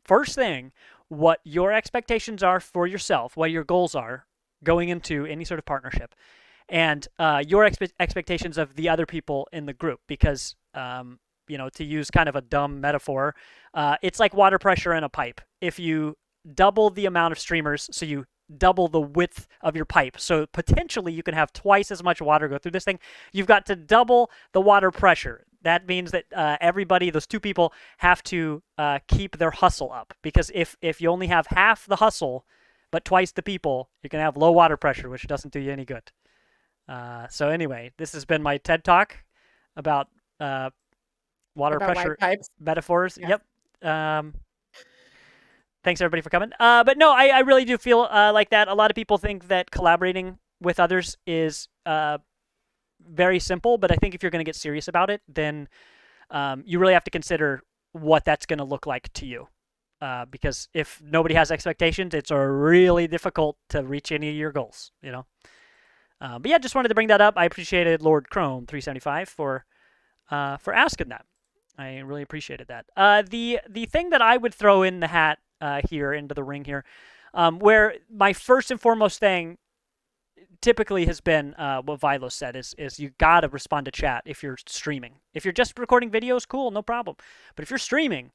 first thing, what your expectations are for yourself, what your goals are going into any sort of partnership, and your expectations of the other people in the group. Because, to use kind of a dumb metaphor, it's like water pressure in a pipe. If you double the amount of streamers, so you double the width of your pipe, so potentially you can have twice as much water go through this thing, you've got to double the water pressure. That means that everybody, those two people, have to keep their hustle up, because if you only have half the hustle but twice the people, you're going to have low water pressure, which doesn't do you any good. So anyway, this has been my TED Talk about water pressure metaphors. Yes. Yep. Thanks, everybody, for coming. But no, I really do feel like that. A lot of people think that collaborating with others is very simple, but I think if you're going to get serious about it, then you really have to consider what that's going to look like to you. Because if nobody has expectations, it's really difficult to reach any of your goals, But yeah, just wanted to bring that up. I appreciated Lord Chrome 375 for asking that. I really appreciated that. The thing that I would throw in the hat here into the ring here, where my first and foremost thing typically has been what Vilos said is you gotta respond to chat if you're streaming. If you're just recording videos, cool, no problem. But if you're streaming,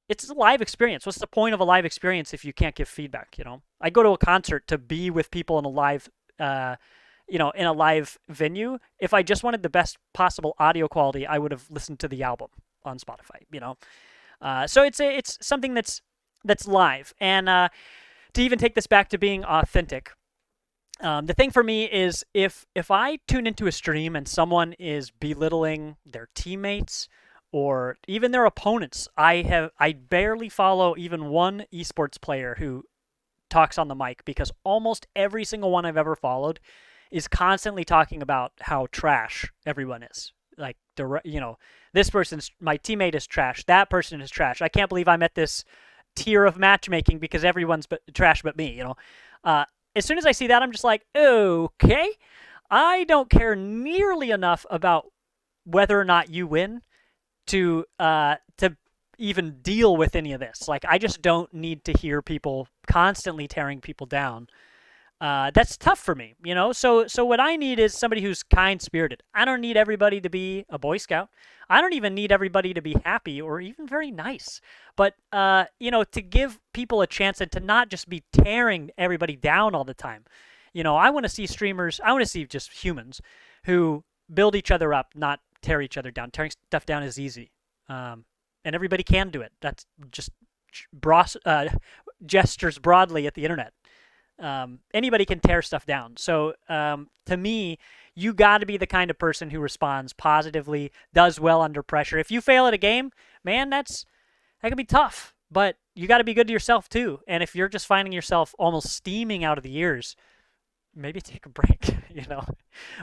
it's a live experience. What's the point of a live experience if you can't give feedback? I go to a concert to be with people in a live, in a live venue. If I just wanted the best possible audio quality, I would have listened to the album on Spotify. So it's something that's live, and to even take this back to being authentic. The thing for me is if I tune into a stream and someone is belittling their teammates or even their opponents, I barely follow even one esports player who talks on the mic, because almost every single one I've ever followed is constantly talking about how trash everyone is. Like, this my teammate is trash. That person is trash. I can't believe I'm at this tier of matchmaking because everyone's trash but me. As soon as I see that, I'm just like, okay, I don't care nearly enough about whether or not you win to even deal with any of this. Like, I just don't need to hear people constantly tearing people down. That's tough for me, So what I need is somebody who's kind-spirited. I don't need everybody to be a Boy Scout. I don't even need everybody to be happy or even very nice. But to give people a chance and to not just be tearing everybody down all the time. I want to see streamers. I want to see just humans who build each other up, not tear each other down. Tearing stuff down is easy, and everybody can do it. That's just gestures broadly at the internet. Anybody can tear stuff down. So to me, you got to be the kind of person who responds positively, does well under pressure. If you fail at a game, man, that can be tough. But you got to be good to yourself too. And if you're just finding yourself almost steaming out of the ears, maybe take a break.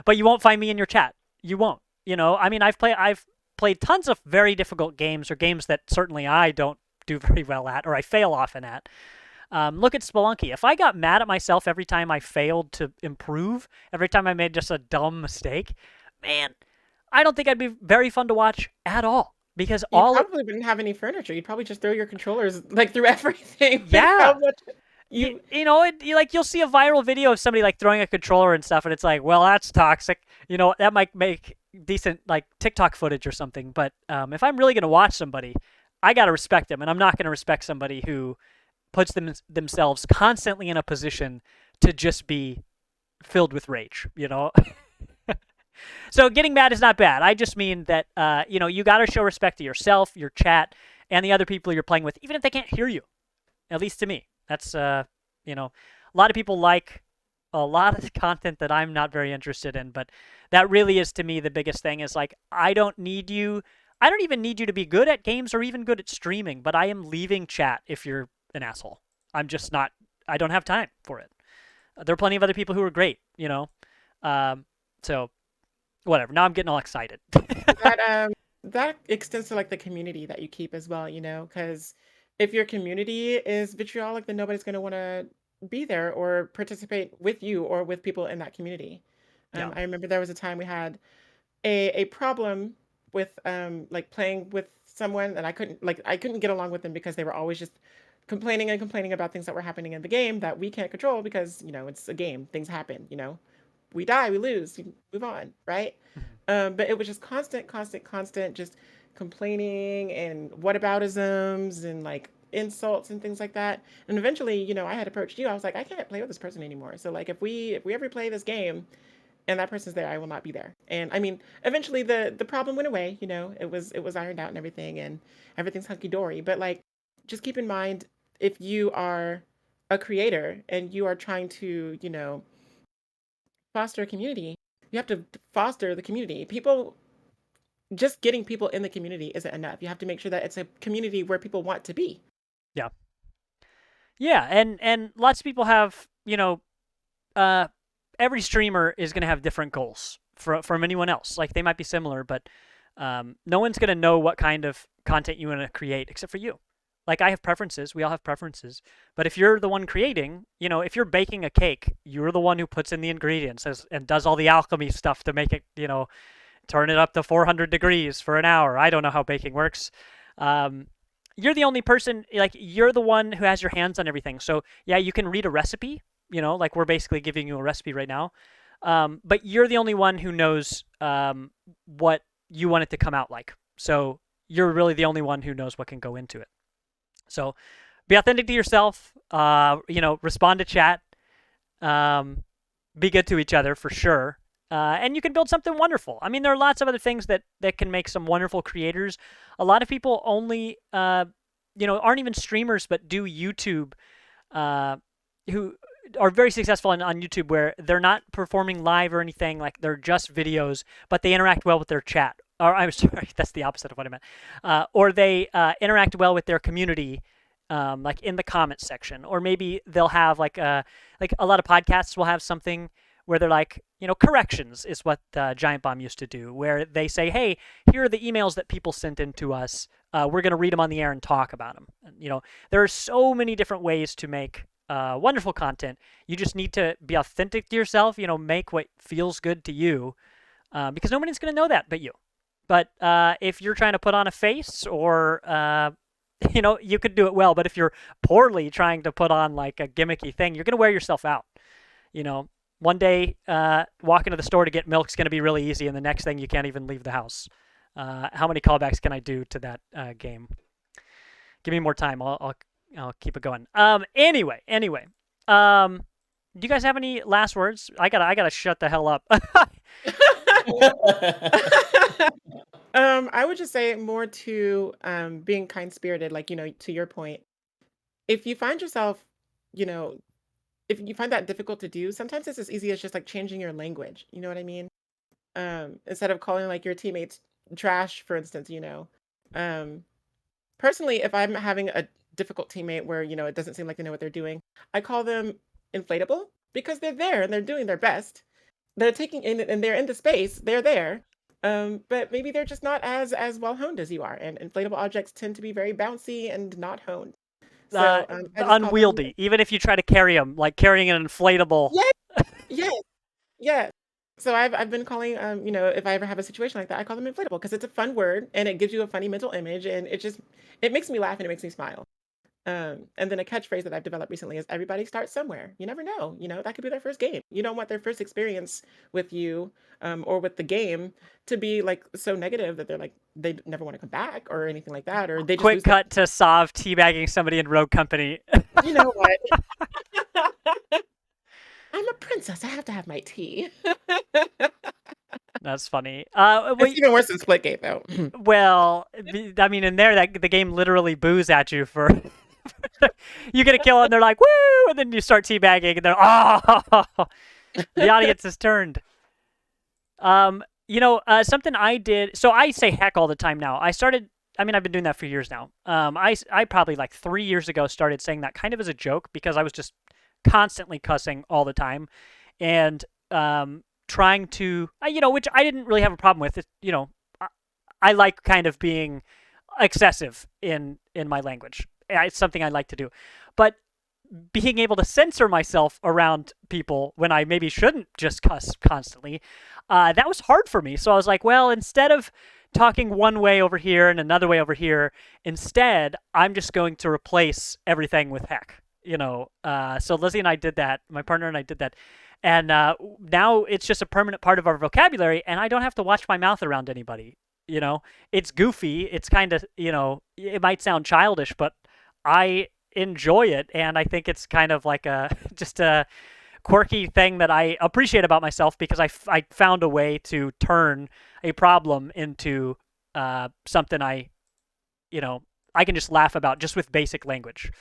But you won't find me in your chat. You won't. I mean, I've played tons of very difficult games, or games that certainly I don't do very well at, or I fail often at. Look at Spelunky. If I got mad at myself every time I failed to improve, every time I made just a dumb mistake, man, I don't think I'd be very fun to watch at all. Because You probably wouldn't have any furniture. You'd probably just throw your controllers through everything. Yeah. You'll see a viral video of somebody throwing a controller and stuff, and it's like, well, that's toxic. That might make decent TikTok footage or something. But if I'm really gonna watch somebody, I gotta respect them, and I'm not gonna respect somebody who puts themselves constantly in a position to just be filled with rage, So getting mad is not bad. I just mean that, you got to show respect to yourself, your chat, and the other people you're playing with, even if they can't hear you. At least to me. That's, a lot of people like a lot of content that I'm not very interested in, but that really is, to me, the biggest thing is, I don't need you. I don't even need you to be good at games or even good at streaming, but I am leaving chat if you're an asshole. I'm just not. I don't have time for it. There are plenty of other people who are great, so whatever. Now I'm getting all excited. That extends to the community that you keep as well, because if your community is vitriolic, then nobody's going to want to be there or participate with you or with people in that community. Yeah. I remember there was a time we had a problem with playing with someone, and I couldn't get along with them because they were always just complaining about things that were happening in the game that we can't control because it's a game, things happen, we die, we lose, we move on, right? But it was just constant just complaining and whataboutisms and insults and things like that. And eventually, I had approached you. I was like, I can't play with this person anymore. So if we ever play this game and that person's there, I will not be there. And I mean, eventually the problem went away. It was ironed out and everything, and everything's hunky dory. But just keep in mind, if you are a creator and you are trying to, foster a community, you have to foster the community. Just getting people in the community isn't enough. You have to make sure that it's a community where people want to be. Yeah. Yeah, and lots of people have, every streamer is going to have different goals from anyone else. They might be similar, but no one's going to know what kind of content you want to create except for you. I have preferences. We all have preferences. But if you're the one creating, if you're baking a cake, you're the one who puts in the ingredients and does all the alchemy stuff to make it, turn it up to 400 degrees for an hour. I don't know how baking works. You're the only person, like, you're the one who has your hands on everything. So yeah, you can read a recipe, like we're basically giving you a recipe right now. But you're the only one who knows what you want it to come out like. So you're really the only one who knows what can go into it. So be authentic to yourself, respond to chat, be good to each other for sure. And you can build something wonderful. I mean, there are lots of other things that can make some wonderful creators. A lot of people only, aren't even streamers, but do YouTube, who are very successful on YouTube, where they're not performing live or anything. Like, they're just videos, but they interact well with their chat. Or I'm sorry, that's the opposite of what I meant. Or they interact well with their community, like in the comments section. Or maybe they'll have like a lot of podcasts will have something where they're like, corrections is what Giant Bomb used to do, where they say, hey, here are the emails that people sent in to us. We're going to read them on the air and talk about them. There are so many different ways to make wonderful content. You just need to be authentic to yourself, make what feels good to you, because nobody's going to know that but you. But if you're trying to put on a face or, you could do it well. But if you're poorly trying to put on like a gimmicky thing, you're going to wear yourself out. One day, walking to the store to get milk is going to be really easy, and the next thing you can't even leave the house. How many callbacks can I do to that game? Give me more time. I'll keep it going. Anyway. Do you guys have any last words? I gotta shut the hell up. I would just say more to being kind-spirited, like, to your point. If you find yourself, if you find that difficult to do, sometimes it's as easy as just like changing your language. You know what I mean? Instead of calling like your teammates trash, for instance, personally, if I'm having a difficult teammate where, it doesn't seem like they know what they're doing, I call them inflatable because they're there and they're doing their best. They're taking in and they're in the space, they're there. But maybe they're just not as well honed as you are. And inflatable objects tend to be very bouncy and not honed. So I just call them unwieldy, even if you try to carry them, like carrying an inflatable. Yeah. So I've been calling, if I ever have a situation like that, I call them inflatable because it's a fun word and it gives you a funny mental image and it makes me laugh and it makes me smile. And then a catchphrase that I've developed recently is everybody starts somewhere. You never know, that could be their first game. You don't want their first experience with you, or with the game to be like so negative that they're like, they never want to come back or anything like that, or they just Quick lose cut to Sav teabagging somebody in Rogue Company. You know what? I'm a princess. I have to have my tea. That's funny. It's even worse than Splitgate, though. Well, I mean, in there, the game literally boos at you for you get a kill, and they're like, woo! And then you start teabagging, and they're, oh! The audience has turned. Something I did, so I say heck all the time now. I've been doing that for years now. I probably like 3 years ago started saying that kind of as a joke because I was just constantly cussing all the time. And trying to, which I didn't really have a problem with. I like kind of being excessive in my language. It's something I like to do. But being able to censor myself around people when I maybe shouldn't just cuss constantly, that was hard for me. So I was like, well, instead of talking one way over here and another way over here, instead, I'm just going to replace everything with heck. So Lizzie and I did that. My partner and I did that. And now it's just a permanent part of our vocabulary, and I don't have to watch my mouth around anybody. It's goofy. It's kind of, it might sound childish, but I enjoy it, and I think it's kind of like just a quirky thing that I appreciate about myself because I found a way to turn a problem into something I can just laugh about just with basic language.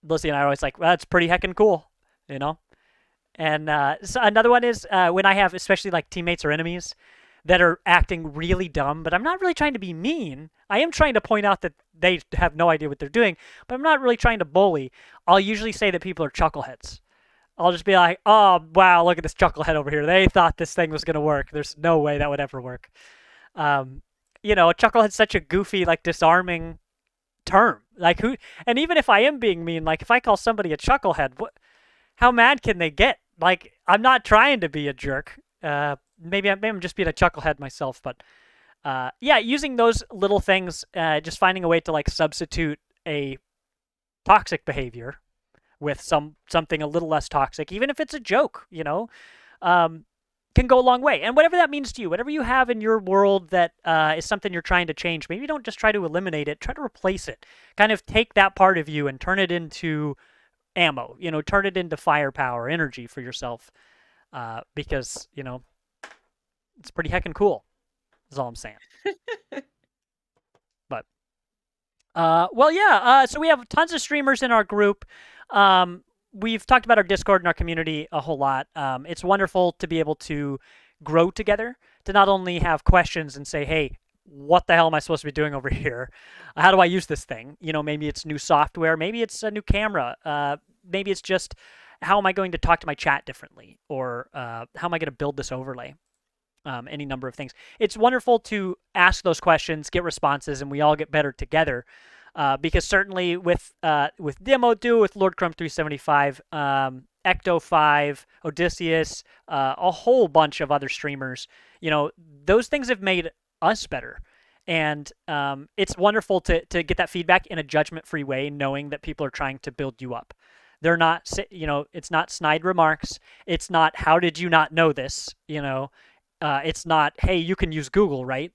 Lucy and I are always like, well, that's pretty heckin' cool, And so another one is when I have especially like teammates or enemies that are acting really dumb, but I'm not really trying to be mean. I am trying to point out that they have no idea what they're doing, but I'm not really trying to bully. I'll usually say that people are chuckleheads. I'll just be like, oh, wow, look at this chucklehead over here. They thought this thing was going to work. There's no way that would ever work. A chucklehead's such a goofy, like, disarming term. Like, who? And even if I am being mean, like, if I call somebody a chucklehead, how mad can they get? Like, I'm not trying to be a jerk. Maybe I'm just being a chucklehead myself, but yeah, using those little things, just finding a way to like substitute a toxic behavior with something a little less toxic, even if it's a joke, um, can go a long way. And whatever that means to you, whatever you have in your world that is something you're trying to change, maybe don't just try to eliminate it, try to replace it. Kind of take that part of you and turn it into ammo, turn it into firepower, energy for yourself, because, it's pretty heckin' cool, is all I'm saying. But well, yeah. So we have tons of streamers in our group. We've talked about our Discord and our community a whole lot. It's wonderful to be able to grow together, to not only have questions and say, hey, what the hell am I supposed to be doing over here? How do I use this thing? Maybe it's new software. Maybe it's a new camera. Maybe it's just how am I going to talk to my chat differently? Or how am I going to build this overlay? Any number of things. It's wonderful to ask those questions, get responses, and we all get better together. Because certainly with Demodu, with Lord Crumb 375, Ecto 5, Odysseus, a whole bunch of other streamers, those things have made us better. And it's wonderful to get that feedback in a judgment-free way, knowing that people are trying to build you up. They're not, it's not snide remarks. It's not, how did you not know this? It's not, hey, you can use Google, right?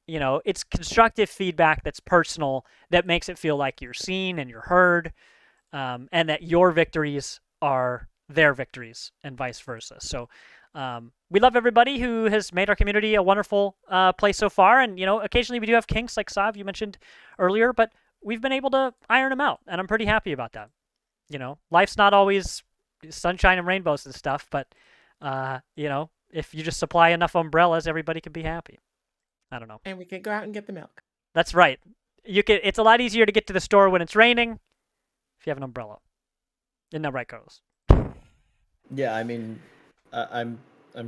It's constructive feedback that's personal, that makes it feel like you're seen and you're heard, and that your victories are their victories and vice versa. So we love everybody who has made our community a wonderful place so far. And, occasionally we do have kinks like Sav, you mentioned earlier, but we've been able to iron them out, and I'm pretty happy about that. Life's not always sunshine and rainbows and stuff, but, if you just supply enough umbrellas, everybody can be happy. I don't know. And we could go out and get the milk. That's right. It's a lot easier to get to the store when it's raining if you have an umbrella. Isn't that right, Carlos? Yeah, I mean, I'm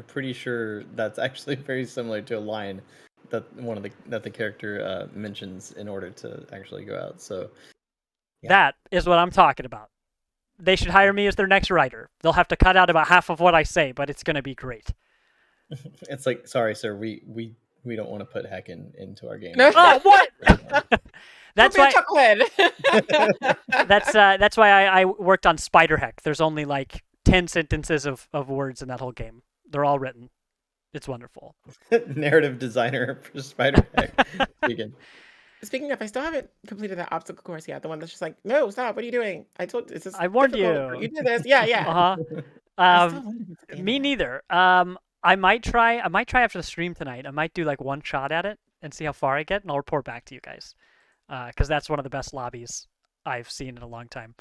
pretty sure that's actually very similar to a line that the character mentions in order to actually go out. So yeah. That is what I'm talking about. They should hire me as their next writer. They'll have to cut out about half of what I say, but it's going to be great. It's like, sorry, sir, we don't want to put heckin' into our game. Oh, what? That's why. That's why I worked on Spider Heck. There's only like 10 sentences of words in that whole game. They're all written. It's wonderful. Narrative designer for Spider Heck. Speaking of, I still haven't completed that obstacle course yet. The one that's just like, no, stop. What are you doing? I warned you. You did this. Yeah. Me neither. I might try after the stream tonight. I might do like one shot at it and see how far I get, and I'll report back to you guys. Because that's one of the best lobbies I've seen in a long time.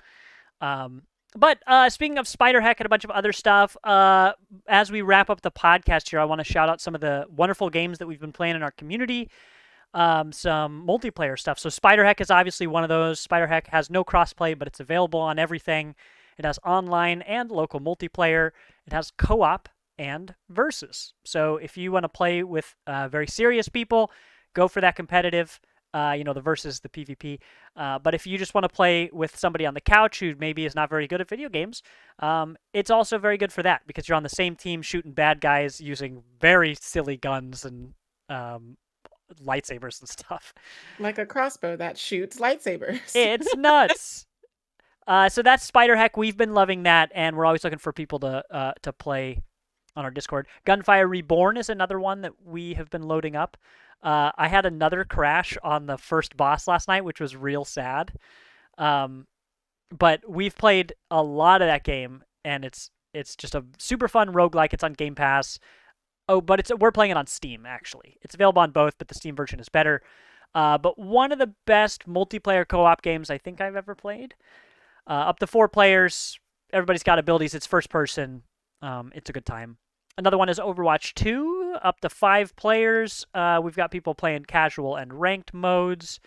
But speaking of Spider Heck and a bunch of other stuff, as we wrap up the podcast here, I want to shout out some of the wonderful games that we've been playing in our community. Some multiplayer stuff. So Spider Heck is obviously one of those. Spider Heck has no crossplay, but it's available on everything. It has online and local multiplayer. It has co-op and versus. So if you want to play with very serious people, go for that competitive. The versus, the PvP. But if you just want to play with somebody on the couch who maybe is not very good at video games, it's also very good for that because you're on the same team shooting bad guys using very silly guns and lightsabers and stuff. Like a crossbow that shoots lightsabers. It's nuts. So that's Spider Heck. We've been loving that, and we're always looking for people to play on our Discord. Gunfire Reborn is another one that we have been loading up. I had another crash on the first boss last night, which was real sad. But we've played a lot of that game, and it's just a super fun roguelike. It's on Game Pass. Oh, but we're playing it on Steam, actually. It's available on both, but the Steam version is better. But one of the best multiplayer co-op games I think I've ever played. Up to 4 players. Everybody's got abilities. It's first person. It's a good time. Another one is Overwatch 2. Up to 5 players. We've got people playing casual and ranked modes.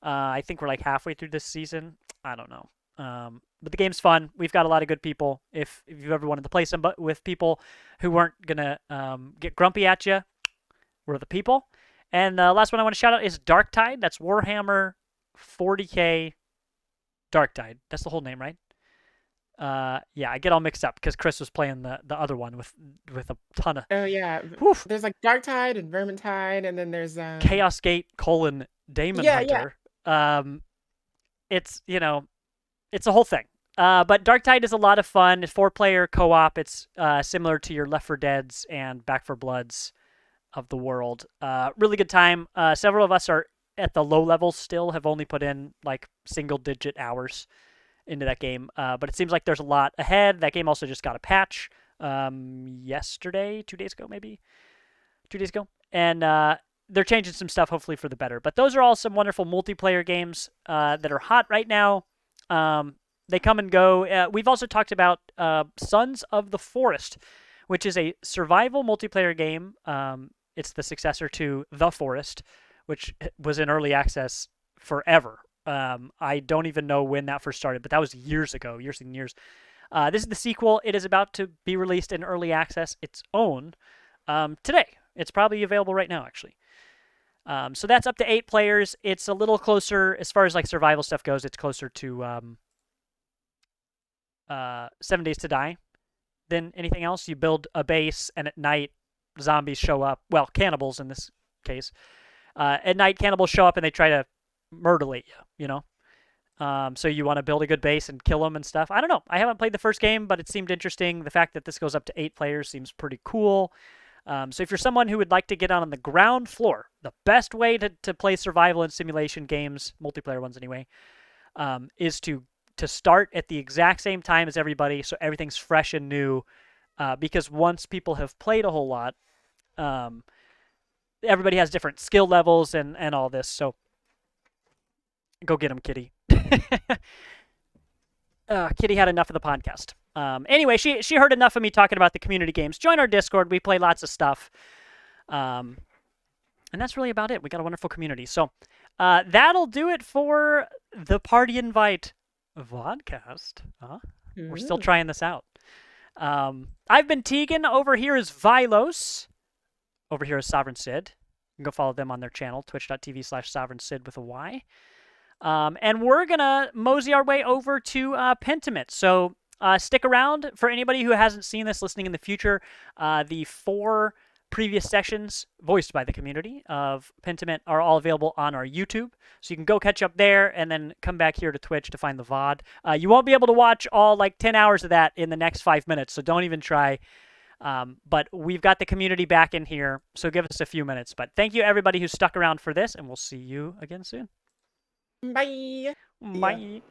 I think we're like halfway through this season. I don't know. But the game's fun. We've got a lot of good people. If you've ever wanted to play some with people who weren't going to get grumpy at you, we're the people. And the last one I want to shout out is Darktide. That's Warhammer 40K Darktide. That's the whole name, right? Yeah, I get all mixed up because Chris was playing the other one with a ton of Oh yeah, woof, there's like Darktide and Vermintide, and then there's Chaos Gate Damon yeah, yeah. Hunter. It's it's a whole thing. But Darktide is a lot of fun. It's 4-player co-op. It's similar to your Left 4 Dead's and Back 4 Bloods of the world. Really good time. Several of us are at the low levels still, have only put in like single-digit hours into that game. But it seems like there's a lot ahead. That game also just got a patch yesterday, 2 days ago, maybe 2 days ago, and they're changing some stuff hopefully for the better. But those are all some wonderful multiplayer games that are hot right now. They come and go. We've also talked about Sons of the Forest, which is a survival multiplayer game. It's the successor to The Forest, which was in early access forever. I don't even know when that first started, but that was years ago, years and years. This is the sequel. It is about to be released in early access, its own, today. It's probably available right now, actually. So that's up to 8 players. It's a little closer, as far as like survival stuff goes, it's closer to 7 Days to Die than anything else. You build a base, and at night, zombies show up. Well, cannibals in this case. At night, cannibals show up and they try to murderate you, so you want to build a good base and kill them and stuff. I don't know. I haven't played the first game, but it seemed interesting. The fact that this goes up to 8 players seems pretty cool. So if you're someone who would like to get on the ground floor, the best way to play survival and simulation games, multiplayer ones anyway, is to start at the exact same time as everybody, so everything's fresh and new. Because once people have played a whole lot, everybody has different skill levels and all this. So go get him, Kitty. Kitty had enough of the podcast. Anyway, she heard enough of me talking about the community games. Join our Discord. We play lots of stuff. And that's really about it. We got a wonderful community. So that'll do it for the Party Invite Vodcast. We're still trying this out. I've been Tegan. Over here is Vilos. Over here is Sovereign Sid. You can go follow them on their channel, twitch.tv/Sovereign Sid with a Y. And we're going to mosey our way over to Pentiment. So stick around. For anybody who hasn't seen this listening in the future, the 4 previous sessions voiced by the community of Pentiment are all available on our YouTube. So you can go catch up there and then come back here to Twitch to find the VOD. You won't be able to watch all like 10 hours of that in the next 5 minutes, so don't even try. But we've got the community back in here, so give us a few minutes. But thank you, everybody who stuck around for this, and we'll see you again soon. Bye. Bye.